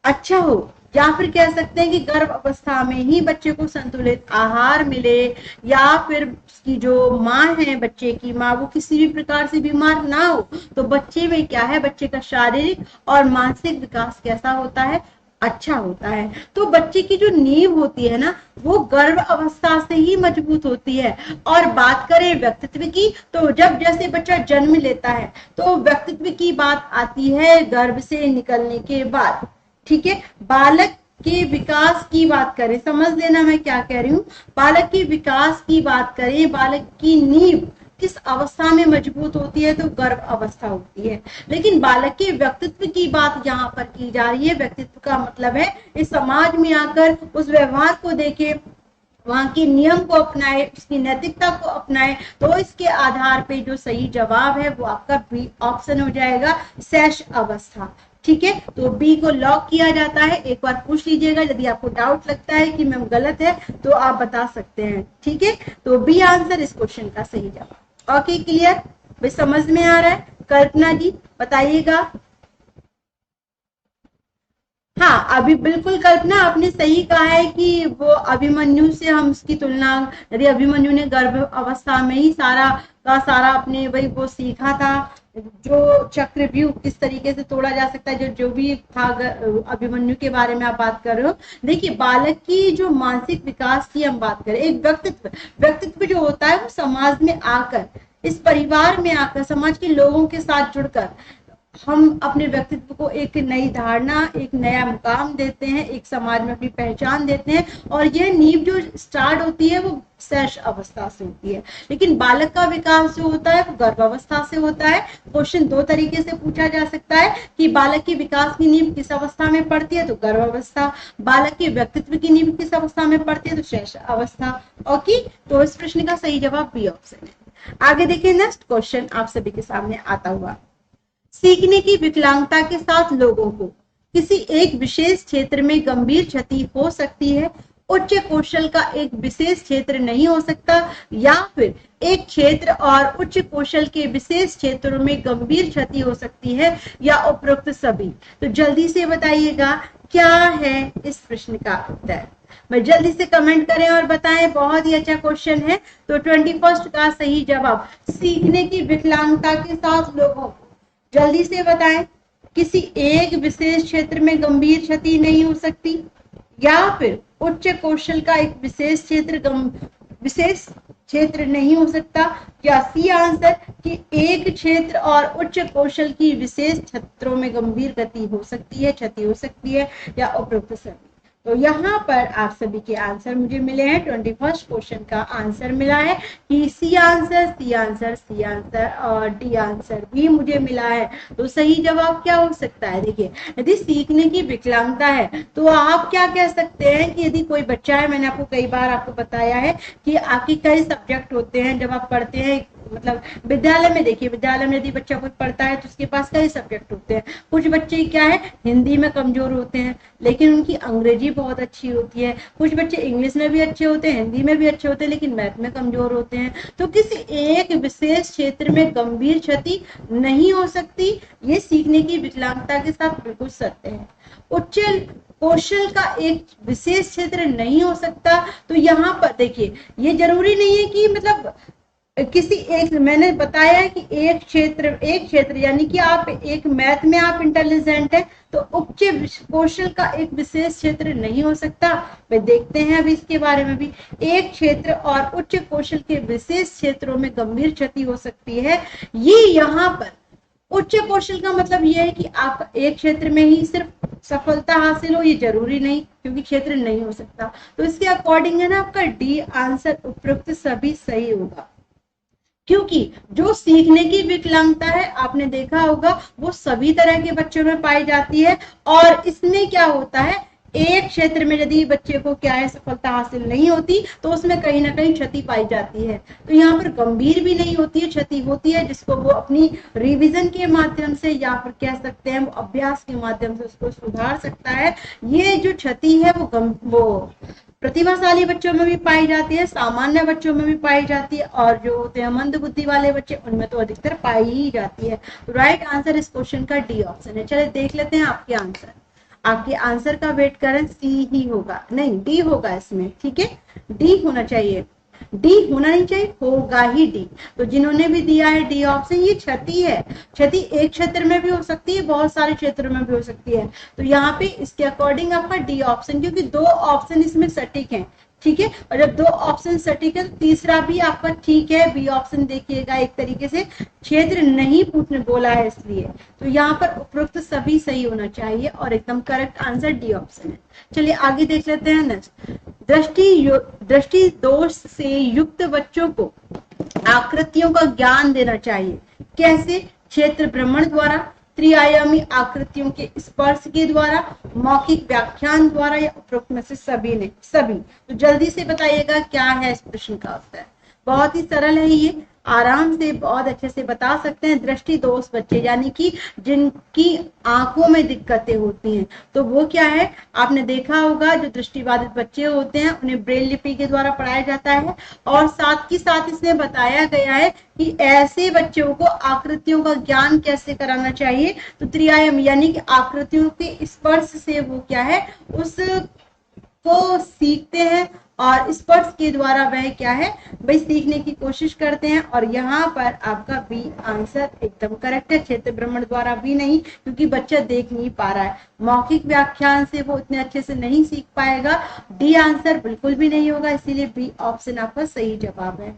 अच्छा हो, या फिर कह सकते हैं कि गर्भ अवस्था में ही बच्चे को संतुलित आहार मिले, या फिर उसकी जो माँ है, बच्चे की माँ, वो किसी भी प्रकार से बीमार ना हो, तो बच्चे में क्या है, बच्चे का शारीरिक और मानसिक विकास कैसा होता है, अच्छा होता है। तो बच्चे की जो नींव होती है ना, वो गर्भ अवस्था से ही मजबूत होती है। और बात करें व्यक्तित्व की, तो जब जैसे बच्चा जन्म लेता है तो व्यक्तित्व की बात आती है गर्भ से निकलने के बाद। ठीक है, बालक के विकास की बात करें, समझ लेना मैं क्या कह रही हूँ। बालक के विकास की बात करें, बालक की नींव किस अवस्था में मजबूत होती है, तो गर्भ अवस्था होती है। लेकिन बालक के व्यक्तित्व की बात यहाँ पर की जा रही है। व्यक्तित्व का मतलब है इस समाज में आकर उस व्यवहार को देखे, वहां के नियम को अपनाए, उसकी नैतिकता को अपनाए। तो इसके आधार पे जो सही जवाब है वो आपका बी ऑप्शन हो जाएगा, शैश अवस्था। ठीक है, तो बी को लॉक किया जाता है। एक बार पूछ लीजिएगा, यदि आपको डाउट लगता है कि मैम गलत है तो आप बता सकते हैं। ठीक है, तो बी आंसर इस क्वेश्चन का सही जवाब। ओके, क्लियर, भाई समझ में आ रहा है। कल्पना जी बताइएगा। हाँ, अभी बिल्कुल कल्पना आपने सही कहा है कि वो अभिमन्यु से हम उसकी तुलना, यदि अभिमन्यु ने गर्भ अवस्था में ही सारा का सारा अपने वही वो सीखा था, जो चक्रव्यूह किस तरीके से तोड़ा जा सकता है, जो भी था अभिमन्यु के बारे में आप बात कर रहे हो। देखिए, बालक की जो मानसिक विकास की हम बात करें, एक व्यक्तित्व जो होता है वो समाज में आकर, इस परिवार में आकर, समाज के लोगों के साथ जुड़कर हम अपने व्यक्तित्व को एक नई धारणा, एक नया मुकाम देते हैं, एक समाज में अपनी पहचान देते हैं। और ये नींव जो स्टार्ट होती है वो शैश अवस्था से होती है। लेकिन बालक का विकास जो होता है वो गर्भावस्था से होता है। क्वेश्चन दो तरीके से पूछा जा सकता है कि बालक के विकास की नींव किस अवस्था में पड़ती है, तो गर्भावस्था। बालक के व्यक्तित्व की नींव किस अवस्था में पड़ती है, तो शैश अवस्था। ओके, तो इस प्रश्न का सही जवाब बी ऑप्शन है। आगे देखिए, नेक्स्ट क्वेश्चन आप सभी के सामने आता हुआ। सीखने की विकलांगता के साथ लोगों को किसी एक विशेष क्षेत्र में गंभीर क्षति हो सकती है। उच्च कौशल का एक विशेष क्षेत्र नहीं हो सकता, या फिर एक क्षेत्र और उच्च कौशल के विशेष क्षेत्रों में गंभीर क्षति हो सकती है, या उपरोक्त सभी। तो जल्दी से बताइएगा क्या है इस प्रश्न का उत्तर। मैं जल्दी से कमेंट करें और बताएं, बहुत ही अच्छा क्वेश्चन है। तो 21 का सही जवाब, सीखने की विकलांगता के साथ लोगों को, जल्दी से बताएं, किसी एक विशेष क्षेत्र में गंभीर क्षति नहीं हो सकती, या फिर उच्च कौशल का एक विशेष क्षेत्र नहीं हो सकता, या सी आंसर कि एक क्षेत्र और उच्च कौशल की विशेष क्षेत्रों में गंभीर गति हो सकती है, क्षति हो सकती है, या उपरोक्त सभी। तो यहाँ पर आप सभी के आंसर मुझे मिले हैं। 21 क्वेश्चन का आंसर मिला है कि C answer, C answer, C answer और डी आंसर भी मुझे मिला है। तो सही जवाब क्या हो सकता है। देखिए, यदि सीखने की विकलांगता है तो आप क्या कह सकते हैं कि यदि कोई बच्चा है, मैंने आपको कई बार आपको बताया है कि आपके कई सब्जेक्ट होते हैं जब आप पढ़ते हैं, मतलब विद्यालय में। देखिए, विद्यालय में यदि बच्चा कुछ पढ़ता है तो उसके पास कई सब्जेक्ट होते हैं। कुछ बच्चे क्या है, हिंदी में कमजोर होते हैं लेकिन उनकी अंग्रेजी बहुत अच्छी होती है। कुछ बच्चे इंग्लिश में भी अच्छे होते हैं, हिंदी में भी अच्छे होते हैं, लेकिन मैथ में कमजोर होते हैं। तो किसी एक विशेष क्षेत्र में गंभीर क्षति नहीं हो सकती, ये सीखने की विकलांगता के साथ बिल्कुल सत्य है। उच्च कौशल का एक विशेष क्षेत्र नहीं हो सकता, तो यहाँ पर देखिए, ये जरूरी नहीं है कि मतलब किसी एक, मैंने बताया है कि एक क्षेत्र यानी कि आप एक मैथ में आप इंटेलिजेंट है तो उच्च कौशल का एक विशेष क्षेत्र नहीं हो सकता। वे देखते हैं अभी इसके बारे में भी। एक क्षेत्र और उच्च कौशल के विशेष क्षेत्रों में गंभीर क्षति हो सकती है। ये यहाँ पर उच्च कौशल का मतलब ये है कि आप एक क्षेत्र में ही सिर्फ सफलता हासिल हो, ये जरूरी नहीं, क्योंकि क्षेत्र नहीं हो सकता। तो इसके अकॉर्डिंग है ना आपका डी आंसर, उपरोक्त सभी सही होगा। क्योंकि जो सीखने की विकलांगता है आपने देखा होगा वो सभी तरह के बच्चों में पाई जाती है। और इसमें क्या होता है, एक क्षेत्र में यदि बच्चे को क्या है सफलता हासिल नहीं होती तो उसमें कहीं ना कहीं क्षति पाई जाती है। तो यहाँ पर गंभीर भी नहीं होती है, क्षति होती है, जिसको वो अपनी रिवीजन के माध्यम से या फिर कह सकते हैं वो अभ्यास के माध्यम से उसको सुधार सकता है। ये जो क्षति है वो प्रतिभाशाली बच्चों में भी पाई जाती है, सामान्य बच्चों में भी पाई जाती है, और जो होते हैं मंद बुद्धि वाले बच्चे उनमें तो अधिकतर पाई ही जाती है। तो राइट आंसर इस क्वेश्चन का डी ऑप्शन है। चलिए देख लेते हैं आपके आंसर। आपके आंसर का वेट करें, सी ही होगा, नहीं डी होगा इसमें। ठीक है, डी होना चाहिए। डी होना नहीं चाहिए, होगा ही डी। तो जिन्होंने भी दिया है डी ऑप्शन, ये क्षति है। क्षति एक क्षेत्र में भी हो सकती है, बहुत सारे क्षेत्रों में भी हो सकती है। तो यहाँ पे इसके अकॉर्डिंग आपका डी ऑप्शन, क्योंकि दो ऑप्शन इसमें सटीक हैं, ठीक है। और जब दो ऑप्शन सटीक है तो तीसरा भी आपका ठीक है, बी ऑप्शन देखिएगा एक तरीके से क्षेत्र नहीं पूछने बोला है इसलिए। तो यहाँ पर उपरोक्त सभी सही होना चाहिए और एकदम करेक्ट आंसर डी ऑप्शन है। चलिए आगे देख लेते हैं नेक्स्ट। दृष्टि दोष से युक्त बच्चों को आकृतियों का ज्ञान देना चाहिए। कैसे? क्षेत्र भ्रमण द्वारा, त्रिआयामी आकृतियों के स्पर्श के द्वारा, मौखिक व्याख्यान द्वारा, या उपरोक्त में से सभी ने? सभी। तो जल्दी से बताइएगा क्या है इस प्रश्न का उत्तर। बहुत ही सरल है, ये आराम से बहुत अच्छे से बता सकते हैं। दृष्टि दोष बच्चे यानी कि जिनकी आंखों में दिक्कतें होती हैं, तो वो क्या है, आपने देखा होगा जो दृष्टिबाधित बच्चे होते हैं उन्हें ब्रेल लिपि के द्वारा पढ़ाया जाता है। और साथ ही साथ इसमें बताया गया है कि ऐसे बच्चों को आकृतियों का ज्ञान कैसे कराना चाहिए। तो त्रिआयाम यानी कि आकृतियों के स्पर्श से वो क्या है, उसको सीखते हैं और स्पर्श के द्वारा वह क्या है भाई सीखने की कोशिश करते हैं। और यहाँ पर आपका बी आंसर एकदम करेक्ट है। क्षेत्र भ्रमण द्वारा भी नहीं, क्योंकि बच्चा देख नहीं पा रहा है। मौखिक व्याख्यान से वो इतने अच्छे से नहीं सीख पाएगा। डी आंसर बिल्कुल भी नहीं होगा, इसीलिए बी ऑप्शन आपका सही जवाब है।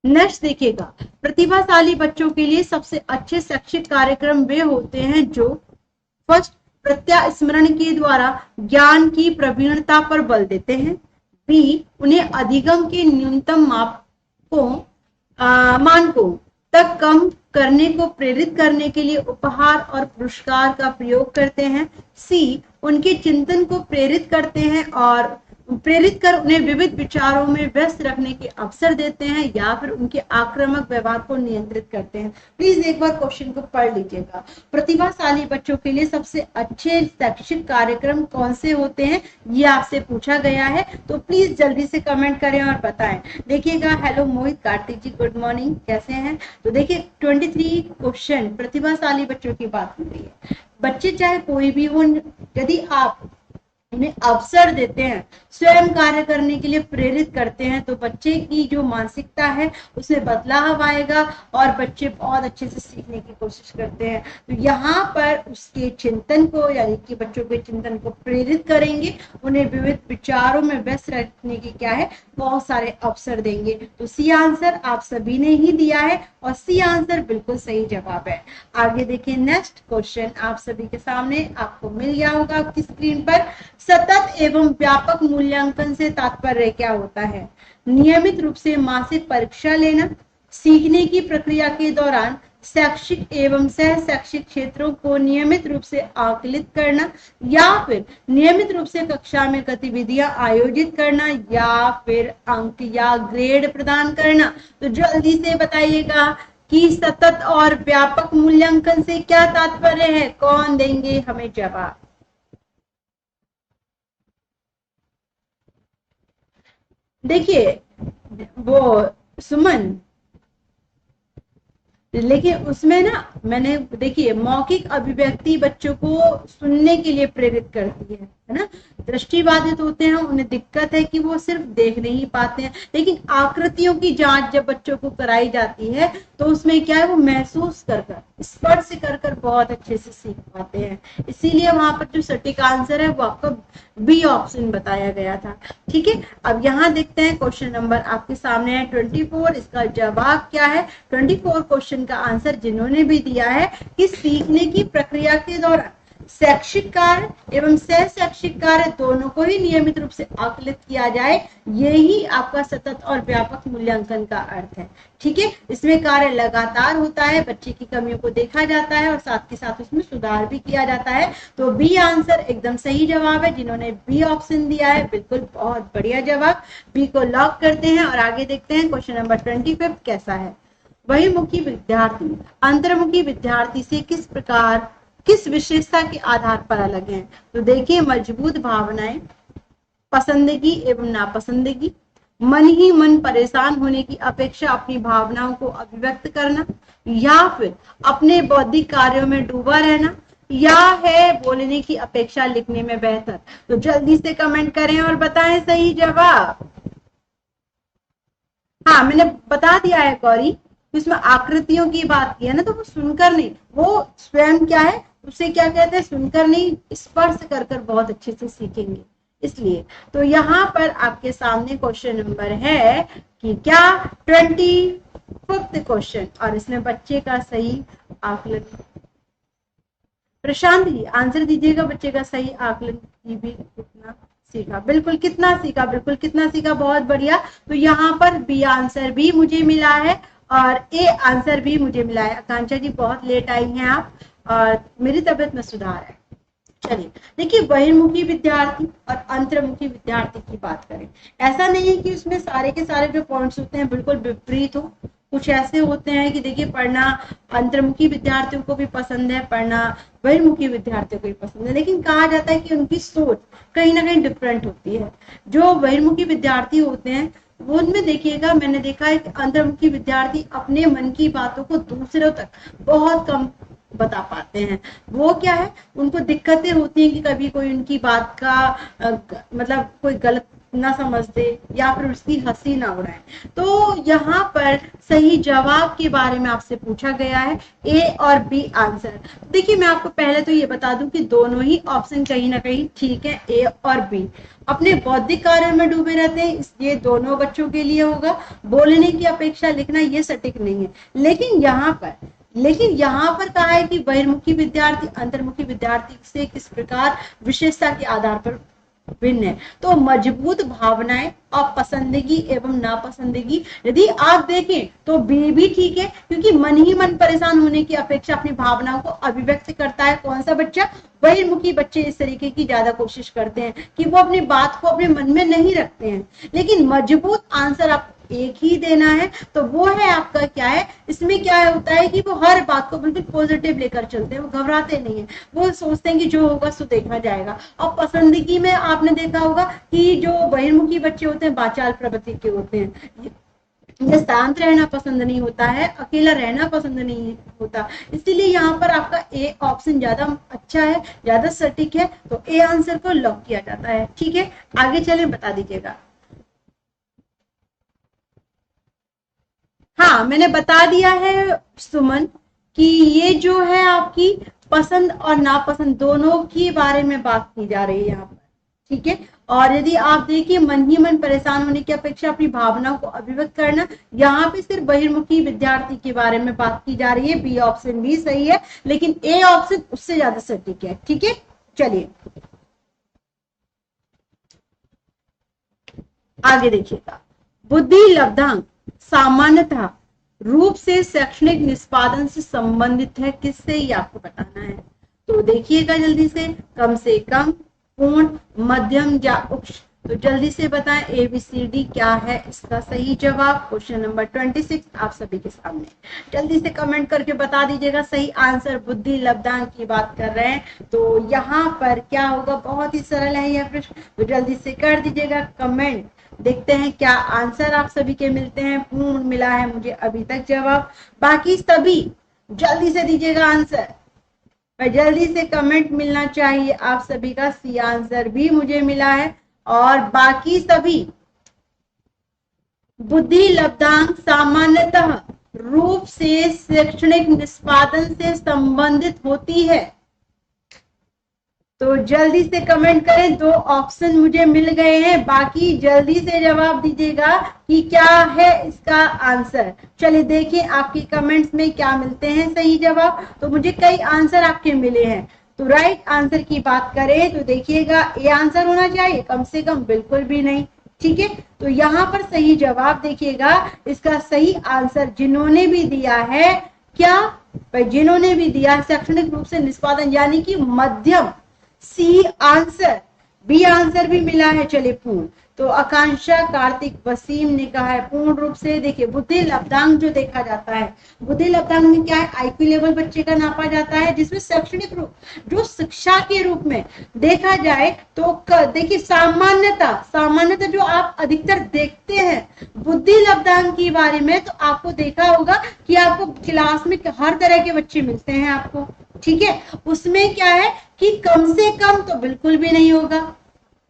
नेक्स्ट देखिएगा, प्रतिभाशाली बच्चों के लिए सबसे अच्छे शैक्षिक कार्यक्रम वे होते हैं जो फर्स्ट प्रत्यास्मरण के द्वारा ज्ञान की प्रवीणता पर बल देते हैं, बी उन्हें अधिगम के न्यूनतम मानकों तक कम करने को प्रेरित करने के लिए उपहार और पुरस्कार का प्रयोग करते हैं, सी उनके चिंतन को प्रेरित करते हैं और प्रेरित कर उन्हें विविध विचारों में व्यस्त रखने के अवसर देते हैं, या फिर उनके आक्रामक व्यवहार को नियंत्रित करते हैं। प्लीज एक बार क्वेश्चन को पढ़ लीजिएगा। प्रतिभाशाली बच्चों के लिए सबसे अच्छे शैक्षिक कार्यक्रम कौन से होते हैं, ये आपसे पूछा गया है। तो प्लीज जल्दी से कमेंट करें और बताएं। देखिएगा, हेलो मोहित कार्तिक जी, गुड मॉर्निंग, कैसे हैं? तो देखिए 23 क्वेश्चन प्रतिभाशाली बच्चों की बात हो रही है। बच्चे चाहे कोई भी हो, यदि आप उन्हें अवसर देते हैं, स्वयं कार्य करने के लिए प्रेरित करते हैं, तो बच्चे की जो मानसिकता है उसमें बदलाव आएगा और बच्चे बहुत अच्छे से सीखने की कोशिश करते हैं। तो यहाँ पर उसके चिंतन को यानी कि बच्चों के चिंतन को प्रेरित करेंगे, उन्हें विविध विचारों में व्यस्त रखने की क्या है बहुत सारे अवसर देंगे। तो सी आंसर आप सभी ने ही दिया है और सी आंसर बिल्कुल सही जवाब है। आगे देखिए, नेक्स्ट क्वेश्चन आप सभी के सामने आपको मिल गया होगा आपकी स्क्रीन पर। सतत एवं व्यापक मूल्यांकन से तात्पर्य क्या होता है? नियमित रूप से मासिक परीक्षा लेना, सीखने की प्रक्रिया के दौरान शैक्षिक एवं सह शैक्षिक क्षेत्रों को नियमित रूप से आकलित करना, या फिर नियमित रूप से कक्षा में गतिविधियां आयोजित करना, या फिर अंक या ग्रेड प्रदान करना। तो जल्दी से बताइएगा कि सतत और व्यापक मूल्यांकन से क्या तात्पर्य है, कौन देंगे हमें जवाब? देखिए वो सुमन, लेकिन उसमें ना मैंने देखिए मौखिक अभिव्यक्ति बच्चों को सुनने के लिए प्रेरित करती है ना। दृष्टिबाधित होते हैं, उन्हें दिक्कत है कि वो सिर्फ देख नहीं पाते हैं, लेकिन आकृतियों की जांच जब बच्चों को कराई जाती है तो उसमें क्या है वो महसूस कर स्पर्श कर बहुत अच्छे से सीख पाते हैं। इसीलिए वहां पर जो सटीक आंसर है वो आपका बी ऑप्शन बताया गया था। ठीक है, अब यहाँ देखते हैं क्वेश्चन नंबर आपके सामने है 24। इसका जवाब क्या है? 24 क्वेश्चन का आंसर जिन्होंने भी दिया है कि सीखने की प्रक्रिया के दौरान शैक्षिक कार्य एवं सह शैक्षिक कार्य दोनों को ही नियमित रूप से आकलित किया जाए, यही आपका सतत और व्यापक मूल्यांकन का अर्थ है। ठीक है, इसमें कार्य लगातार होता है, बच्चे की कमियों को देखा जाता है और साथ के साथ उसमें सुधार भी किया जाता है। तो बी आंसर एकदम सही जवाब है। जिन्होंने बी ऑप्शन दिया है बिल्कुल बहुत बढ़िया जवाब, बी को लॉक करते हैं और आगे देखते हैं क्वेश्चन नंबर 25 कैसा है। बहिर्मुखी विद्यार्थी अंतर्मुखी विद्यार्थी से किस विशेषता के आधार पर अलग हैं? तो देखिए, मजबूत भावनाएं, पसंदगी एवं नापसंदगी, मन ही मन परेशान होने की अपेक्षा अपनी भावनाओं को अभिव्यक्त करना, या फिर अपने बौद्धिक कार्यों में डूबा रहना, या है बोलने की अपेक्षा लिखने में बेहतर। तो जल्दी से कमेंट करें और बताएं सही जवाब। हाँ मैंने बता दिया है गौरी, उसमें आकृतियों की बात की है ना, तो वो सुनकर नहीं, वो स्वयं क्या है उसे क्या कहते हैं, सुनकर नहीं स्पर्श कर कर बहुत अच्छे से सीखेंगे इसलिए। तो यहाँ पर आपके सामने क्वेश्चन नंबर है कि क्या 25th क्वेश्चन, और इसमें बच्चे का सही आकलन, प्रशांत जी आंसर दीजिएगा, बच्चे का सही आकलन की भी कितना सीखा, बिल्कुल कितना सीखा, बिल्कुल कितना सीखा, बहुत बढ़िया। तो यहाँ पर बी आंसर भी मुझे मिला है और ए आंसर भी मुझे मिला है। आकांक्षा जी बहुत लेट आई हैं आप, और मेरी तबीयत में सुधार है। चलिए देखिए, बहिर्मुखी विद्यार्थी और अंतर्मुखी विद्यार्थी की बात करें, ऐसा नहीं है कि उसमें सारे के सारे जो पॉइंट्स होते हैं बिल्कुल विपरीत हो। कुछ ऐसे होते हैं कि देखिए पढ़ना अंतर्मुखी विद्यार्थियों को भी पसंद है, पढ़ना बहिर्मुखी विद्यार्थियों को भी पसंद है, लेकिन कहा जाता है कि उनकी सोच कहीं ना कहीं डिफरेंट होती है। जो बहिर्मुखी विद्यार्थी होते हैं वो उनमें देखिएगा, मैंने देखा है कि अंतर्मुखी विद्यार्थी अपने मन की बातों को दूसरों तक बहुत कम बता पाते हैं। वो क्या है, उनको दिक्कतें होती हैं कि कभी कोई उनकी बात का मतलब कोई गलत ना समझ दे या फिर उसकी हंसी ना उड़ाए। तो यहाँ पर सही जवाब के बारे में आपसे पूछा गया है ए और बी आंसर। देखिए मैं आपको पहले तो ये बता दूं कि दोनों ही ऑप्शन कहीं ना कहीं ठीक है, ए और बी। अपने बौद्धिक कार्यों में डूबे रहते हैं, ये दोनों बच्चों के लिए होगा। बोलने की अपेक्षा लिखना ये सटीक नहीं है, लेकिन यहाँ पर कहा है कि बहिर्मुखी विद्यार्थी अंतर्मुखी विद्यार्थी से किस प्रकार विशेषता के आधार पर भिन्न है। तो मजबूत भावनाएं और पसंदगी एवं नापसंदगी, यदि आप देखें तो बी भी ठीक है, क्योंकि मन ही मन परेशान होने की अपेक्षा अपनी भावनाओं को अभिव्यक्त करता है। कौन सा बच्चा? बहिर्मुखी बच्चे इस तरीके की ज्यादा कोशिश करते हैं कि वो अपनी बात को अपने मन में नहीं रखते हैं। लेकिन मजबूत आंसर आप एक ही देना है, तो वो है आपका क्या है, इसमें क्या होता है कि वो हर बात को बिल्कुल पॉजिटिव लेकर चलते हैं, वो घबराते नहीं है, वो सोचते हैं कि जो होगा सो देखा जाएगा। और पसंदगी में आपने देखा होगा कि जो बहिर्मुखी बच्चे होते हैं वाचाल प्रवृत्ति के होते हैं, मुझे शांत रहना पसंद नहीं होता है, अकेला रहना पसंद नहीं होता। इसीलिए यहाँ पर आपका ए ऑप्शन ज्यादा अच्छा है, ज्यादा सटीक है, तो ए आंसर को लॉक किया जाता है। ठीक है, आगे चले, बता दीजिएगा। हाँ मैंने बता दिया है सुमन कि ये जो है आपकी पसंद और नापसंद दोनों के बारे में बात की जा रही है यहाँ पर। ठीक है, और यदि आप देखिए मन ही मन परेशान होने की अपेक्षा अपनी भावनाओं को अभिव्यक्त करना, यहाँ पे सिर्फ बहिर्मुखी विद्यार्थी के बारे में बात की जा रही है। बी ऑप्शन भी सही है, लेकिन ए ऑप्शन उससे ज्यादा सटीक है। ठीक है, चलिए आगे देखिएगा। बुद्धि लब्धांक सामान्यतः रूप से शैक्षणिक निष्पादन से संबंधित है, किससे ये आपको बताना है। तो देखिएगा जल्दी से कम, पूर्ण, मध्यम या उच्च। तो जल्दी से बताएं ABCD क्या है इसका सही जवाब। क्वेश्चन नंबर 26 आप सभी के सामने, जल्दी से कमेंट करके बता दीजिएगा सही आंसर। बुद्धि लब्धांक की बात कर रहे हैं, तो यहाँ पर क्या होगा, बहुत ही सरल है यह प्रश्न, तो जल्दी से कर दीजिएगा कमेंट। देखते हैं क्या आंसर आप सभी के मिलते हैं। पूर्ण मिला है मुझे अभी तक जवाब, बाकी सभी जल्दी से दीजिएगा आंसर, जल्दी से कमेंट मिलना चाहिए आप सभी का। सी आंसर भी मुझे मिला है, और बाकी सभी बुद्धि लब्धांक सामान्यतः रूप से शैक्षणिक निष्पादन से संबंधित होती है। तो जल्दी से कमेंट करें, 2 ऑप्शन मुझे मिल गए हैं, बाकी जल्दी से जवाब दीजिएगा कि क्या है इसका आंसर। चलिए देखिए आपके कमेंट्स में क्या मिलते हैं सही जवाब। तो मुझे कई आंसर आपके मिले हैं, तो राइट आंसर की बात करें तो देखिएगा ए आंसर होना चाहिए, कम से कम बिल्कुल भी नहीं। ठीक है, तो यहाँ पर सही जवाब देखिएगा, इसका सही आंसर जिन्होंने भी दिया है क्या, जिन्होंने भी दिया शैक्षणिक रूप से निष्पादन यानी कि मध्यम, सी आंसर। बी आंसर भी मिला है, चलिए पूर्ण। तो आकांक्षा, कार्तिक, वसीम ने कहा है पूर्ण रूप से। देखिए बुद्धि लब्धांक जो देखा जाता है, बुद्धि लब्धांक में क्या है, IQ लेवल बच्चे का नापा जाता है, जिसमें शैक्षणिक रूप जो शिक्षा के रूप में देखा जाए तो देखिए सामान्यता जो आप अधिकतर देखते हैं बुद्धि लब्धांक के बारे में, तो आपको देखा होगा कि आपको क्लास में हर तरह के बच्चे मिलते हैं आपको। ठीक है, उसमें क्या है कि कम से कम तो बिल्कुल भी नहीं होगा,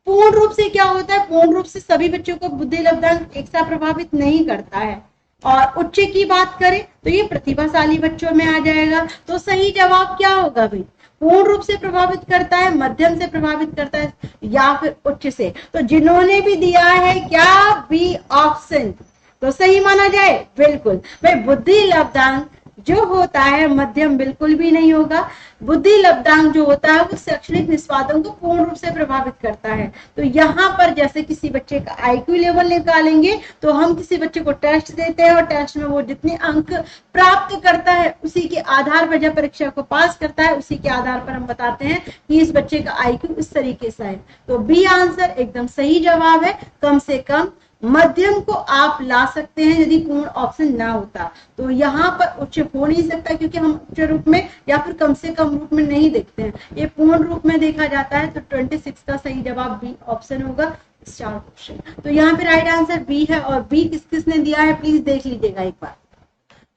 पूर्ण रूप से क्या होता है, पूर्ण रूप से सभी बच्चों को बुद्धि लब्धांक एक साथ प्रभावित नहीं करता है। और उच्च की बात करें तो ये प्रतिभाशाली बच्चों में आ जाएगा। तो सही जवाब क्या होगा भाई, पूर्ण रूप से प्रभावित करता है, मध्यम से प्रभावित करता है या फिर उच्च से। तो जिन्होंने भी दिया है क्या बी ऑप्शन तो सही माना जाए, बिल्कुल भाई। बुद्धि लब्धांक जो होता है मध्यम बिल्कुल भी नहीं होगा। बुद्धि लब्धांक जो होता है वो शैक्षणिक निष्पादन को पूर्ण रूप से प्रभावित करता है। तो यहाँ पर जैसे किसी बच्चे का आईक्यू लेवल निकालेंगे तो हम किसी बच्चे को टेस्ट देते हैं और टेस्ट में वो जितने अंक प्राप्त करता है उसी के आधार पर, जब परीक्षा को पास करता है उसी के आधार पर हम बताते हैं कि इस बच्चे का आईक्यू इस तरीके से है। तो बी आंसर एकदम सही जवाब है। कम से कम मध्यम को आप ला सकते हैं यदि पूर्ण ऑप्शन ना होता। तो यहाँ पर उच्च हो नहीं सकता क्योंकि हम उच्च रूप में या फिर कम से कम रूप में नहीं देखते हैं, ये पूर्ण रूप में देखा जाता है। तो 26 का सही जवाब बी ऑप्शन होगा। 4 क्वेश्चन तो यहाँ पे राइट आंसर बी है। और बी किस किसने दिया है प्लीज देख लीजिएगा एक बार।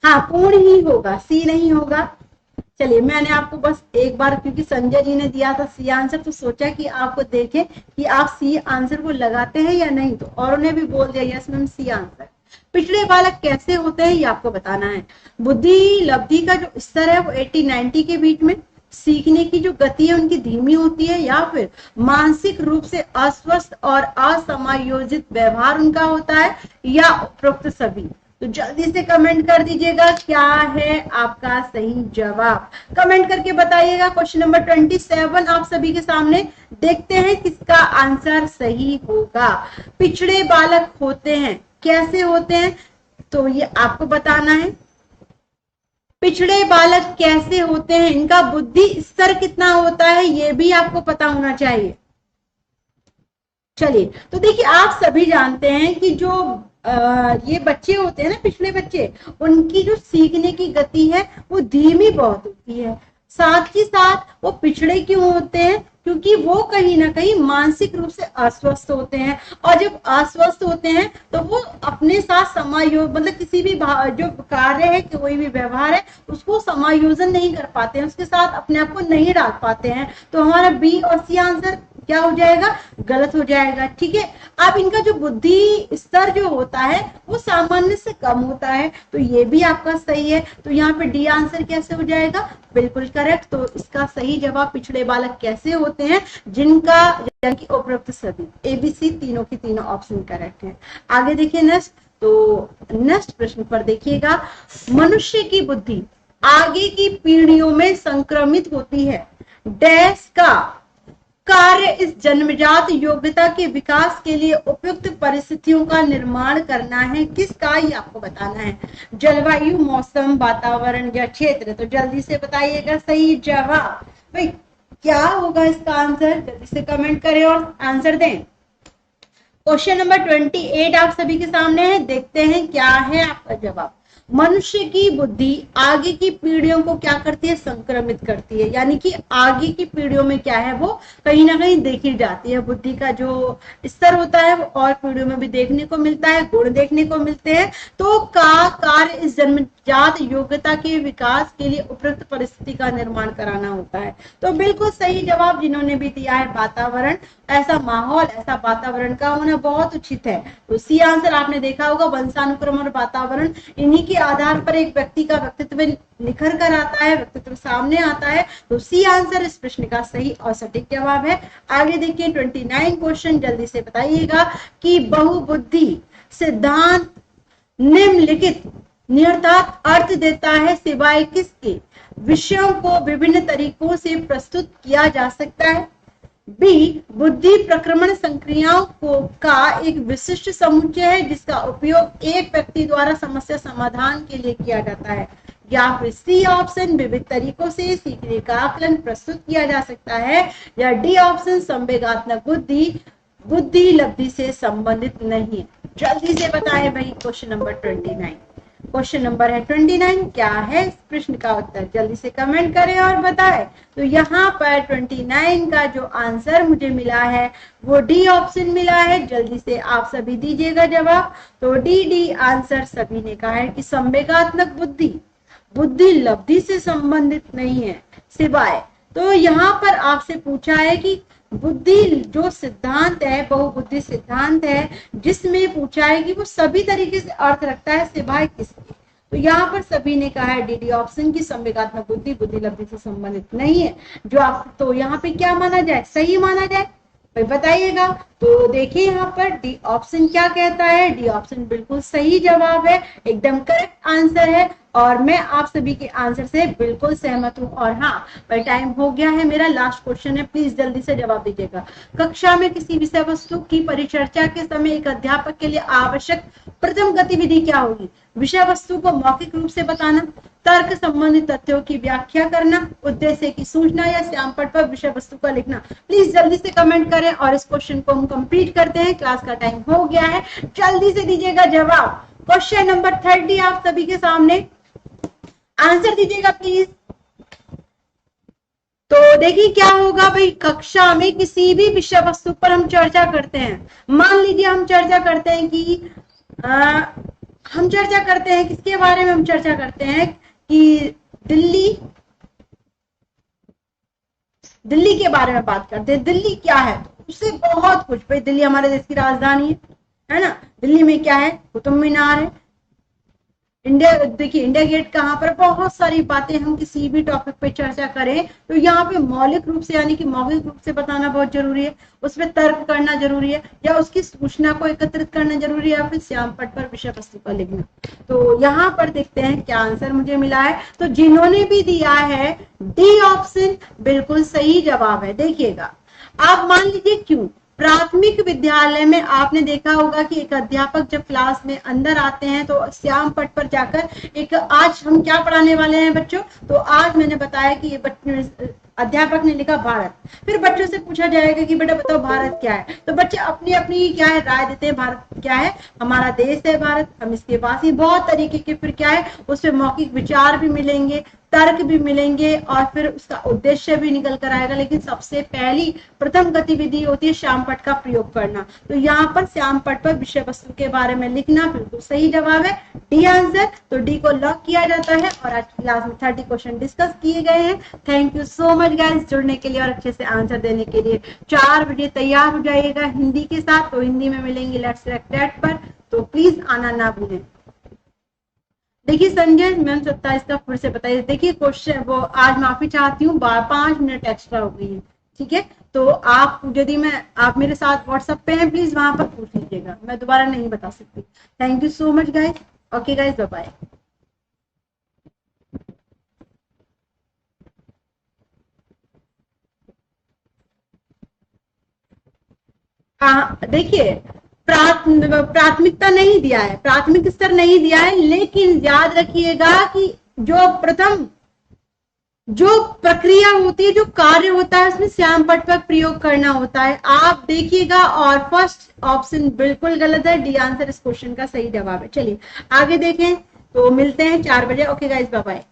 हाँ पूर्ण ही होगा, सी नहीं होगा। चलिए मैंने आपको बस एक बार, क्योंकि संजय जी ने दिया था सी आंसर, तो सोचा कि आपको देखें कि आप सी आंसर को लगाते हैं या नहीं। तो औरों ने भी बोल दिया यस मैम सी आंसर। पिछड़े बालक कैसे होते हैं ये आपको बताना है। बुद्धि लब्धि का जो स्तर है वो 80-90 के बीच में, सीखने की जो गति है उनकी धीमी होती है, या फिर मानसिक रूप से अस्वस्थ और असमायोजित व्यवहार उनका होता है, या उपरोक्त सभी। तो जल्दी से कमेंट कर दीजिएगा क्या है आपका सही जवाब, कमेंट करके बताइएगा। क्वेश्चन नंबर 27 आप सभी के सामने, देखते हैं किसका आंसर सही होगा। पिछड़े बालक होते हैं, कैसे होते हैं तो ये आपको बताना है। पिछड़े बालक कैसे होते हैं, इनका बुद्धि स्तर कितना होता है ये भी आपको पता होना चाहिए। चलिए तो देखिए आप सभी जानते हैं कि जो ये बच्चे होते हैं ना, पिछले बच्चे, उनकी जो सीखने की गति है वो धीमी बहुत होती है। साथ ही साथ वो पिछड़े क्यों होते हैं, क्योंकि वो कहीं ना कहीं मानसिक रूप से अस्वस्थ होते हैं। और जब अस्वस्थ होते हैं तो वो अपने साथ समायोजन, मतलब किसी भी जो कार्य है, कोई भी व्यवहार है, उसको समायोजन नहीं कर पाते हैं, उसके साथ अपने आप को नहीं रख पाते हैं। तो हमारा बी और सी आंसर क्या हो जाएगा, गलत हो जाएगा। ठीक है, अब इनका जो बुद्धि स्तर जो होता है वो सामान्य से कम होता है, तो ये भी आपका सही है। तो यहाँ पे डी आंसर कैसे हो जाएगा, बिल्कुल करेक्ट। तो इसका सही जवाब पिछड़े बालक कैसे होते हैं, जिनका यानी उपरोक्त सभी एबीसी तीनों की तीनों ऑप्शन करेक्ट है। आगे देखिए नेक्स्ट, तो नेक्स्ट प्रश्न पर देखिएगा। मनुष्य की बुद्धि आगे की पीढ़ियों में संक्रमित होती है, डैश का कार्य इस जन्मजात योग्यता के विकास के लिए उपयुक्त परिस्थितियों का निर्माण करना है, किसका ये आपको बताना है। जलवायु, मौसम, वातावरण या क्षेत्र। तो जल्दी से बताइएगा सही जवाब भाई क्या होगा इसका आंसर, जल्दी से कमेंट करें और आंसर दें। क्वेश्चन नंबर 28 आप सभी के सामने है, देखते हैं क्या है आपका जवाब। मनुष्य की बुद्धि आगे की पीढ़ियों को क्या करती है, संक्रमित करती है, यानी कि आगे की पीढ़ियों में क्या है वो कहीं ना कहीं देखी जाती है। बुद्धि का जो स्तर होता है वो और पीढ़ियों में भी देखने को मिलता है, गुण देखने को मिलते हैं। तो का कार्य इस जन्मजात योग्यता के विकास के लिए उपयुक्त परिस्थिति का निर्माण कराना होता है। तो बिल्कुल सही जवाब जिन्होंने भी दिया है वातावरण, ऐसा माहौल, ऐसा वातावरण का होना बहुत उचित है। तो सी आंसर आपने देखा होगा, वंशानुक्रम और वातावरण, इन्हीं के आधार पर एक व्यक्ति का व्यक्तित्व निखर कर आता है, व्यक्तित्व सामने आता है। तो सी आंसर इस प्रश्न का सही और सटीक जवाब है। आगे देखिए 29 क्वेश्चन, जल्दी से बताइएगा कि बहुबुद्धि सिद्धांत निम्नलिखित निहितार्थ अर्थ देता है सिवाय किसके, विषयों को विभिन्न तरीकों से प्रस्तुत किया जा सकता है। बी, बुद्धि प्रक्रमण संक्रियाओं को का एक विशिष्ट समुच्चय है जिसका उपयोग एक व्यक्ति द्वारा समस्या समाधान के लिए किया जाता है। या फिर सी ऑप्शन, विविध तरीकों से सीखने का आकलन प्रस्तुत किया जा सकता है। या डी ऑप्शन, संवेगात्मक बुद्धि बुद्धि लब्धि से संबंधित नहीं है। जल्दी से बताएं भाई क्वेश्चन नंबर 29, क्वेश्चन नंबर है 29, क्या है इस प्रश्न का उत्तर, जल्दी से कमेंट करें और बताएं। तो यहाँ पर 29 का जो आंसर मुझे मिला है वो डी ऑप्शन मिला है। जल्दी से आप सभी दीजिएगा जवाब। तो डी आंसर सभी ने कहा है कि संवेगात्मक बुद्धि बुद्धि लब्धि से संबंधित नहीं है सिवाय। तो यहाँ पर आपसे पूछा है कि बुद्धि जो सिद्धांत है, बहुबुद्धि सिद्धांत है, जिसमें पूछा है कि वो सभी तरीके से अर्थ रखता है सिवाय किसके। तो यहाँ पर सभी ने कहा है डी ऑप्शन की संवेगात्मक बुद्धि बुद्धि लब्धि से संबंधित नहीं है। जो आप तो यहाँ पे क्या माना जाए, सही माना जाए, भाई बताइएगा। तो देखिए यहाँ पर डी ऑप्शन क्या कहता है, डी ऑप्शन बिल्कुल सही जवाब है, एकदम करेक्ट आंसर है, और मैं आप सभी के आंसर से बिल्कुल सहमत हूँ। और हाँ भाई टाइम हो गया है, मेरा लास्ट क्वेश्चन है, प्लीज जल्दी से जवाब दीजिएगा। कक्षा में किसी विषय वस्तु की परिचर्चा के समय एक अध्यापक के लिए आवश्यक प्रथम गतिविधि क्या होगी? विषय वस्तु को मौखिक रूप से बताना, तर्क संबंधित तथ्यों की व्याख्या करना, उद्देश्य की सूचना या श्यामपट्ट पर विषय वस्तु का लिखना। प्लीज जल्दी से कमेंट करें और इस क्वेश्चन को हम कंप्लीट करते हैं, क्लास का टाइम हो गया है, जल्दी से दीजिएगा जवाब। क्वेश्चन नंबर 30 आप सभी के सामने, आंसर दीजिएगा प्लीज। तो देखिए क्या होगा भाई, कक्षा में किसी भी विषय वस्तु पर हम चर्चा करते हैं, मान लीजिए हम चर्चा करते हैं कि हम चर्चा करते हैं किसके बारे में, हम चर्चा करते हैं कि दिल्ली के बारे में बात करते हैं। दिल्ली क्या है, तो उससे बहुत कुछ, भाई दिल्ली हमारे देश की राजधानी है ना। दिल्ली में क्या है, कुतुब मीनार है, इंडिया, देखिए इंडिया गेट कहाँ पर, बहुत सारी बातें हम किसी भी टॉपिक पे चर्चा करें तो यहाँ पे मौलिक रूप से यानी कि मौखिक रूप से बताना बहुत जरूरी है, उसमें तर्क करना जरूरी है, या उसकी सूचना को एकत्रित करना जरूरी है, या फिर श्यामपट्ट पर विषय वस्तु का लिखना। तो यहाँ पर देखते हैं क्या आंसर मुझे मिला है। तो जिन्होंने भी दिया है डी ऑप्शन बिल्कुल सही जवाब है। देखिएगा आप मान लीजिए क्यों, प्राथमिक विद्यालय में आपने देखा होगा कि एक अध्यापक जब क्लास में अंदर आते हैं तो श्यामपट्ट पर जाकर एक, आज हम क्या पढ़ाने वाले हैं बच्चों, तो आज मैंने बताया कि ये अध्यापक ने लिखा भारत, फिर बच्चों से पूछा जाएगा कि बेटा बताओ भारत क्या है, तो बच्चे अपनी अपनी क्या है राय देते हैं, भारत क्या है, हमारा देश है भारत, हम इसके पास ही, बहुत तरीके के फिर क्या है उसमें मौखिक विचार भी मिलेंगे, तर्क भी मिलेंगे, और फिर उसका उद्देश्य भी निकल कर आएगा। लेकिन सबसे पहली प्रथम गतिविधि होती है श्यामपट्ट का प्रयोग करना। तो यहाँ पर श्यामपट्ट पर विषय वस्तु के बारे में लिखना बिल्कुल सही जवाब है, डी आंसर। तो डी को लॉक किया जाता है, और आज की क्लास में 30 क्वेश्चन डिस्कस किए गए हैं। Thank you so much guys जुड़ने के लिए और अच्छे से आंसर देने के लिए। 4 बजे तैयार हो जाइएगा हिंदी के साथ, तो हिंदी में मिलेंगे लेट्स क्रैक दैट पर, तो प्लीज आना ना भूलें। देखिए संजय मैम 27 का फिर से बताइए। देखिए क्वेश्चन वो आज माफी चाहती हूँ, 5 मिनट एक्स्ट्रा हो गई है, ठीक है। तो आप यदि आप मेरे साथ व्हाट्सएप पे हैं प्लीज वहां पर पूछ लीजिएगा, मैं दोबारा नहीं बता सकती। Thank you so much guys, okay guys, bye bye. हाँ देखिए प्राथमिकता नहीं दिया है, प्राथमिक स्तर नहीं दिया है, लेकिन याद रखिएगा कि जो प्रक्रिया होती है, जो कार्य होता है, उसमें श्यामपट्ट पर प्रयोग करना होता है। आप देखिएगा, और फर्स्ट ऑप्शन बिल्कुल गलत है, डी आंसर इस क्वेश्चन का सही जवाब है। चलिए आगे देखें, तो मिलते हैं 4 बजे। Okay guys, bye bye.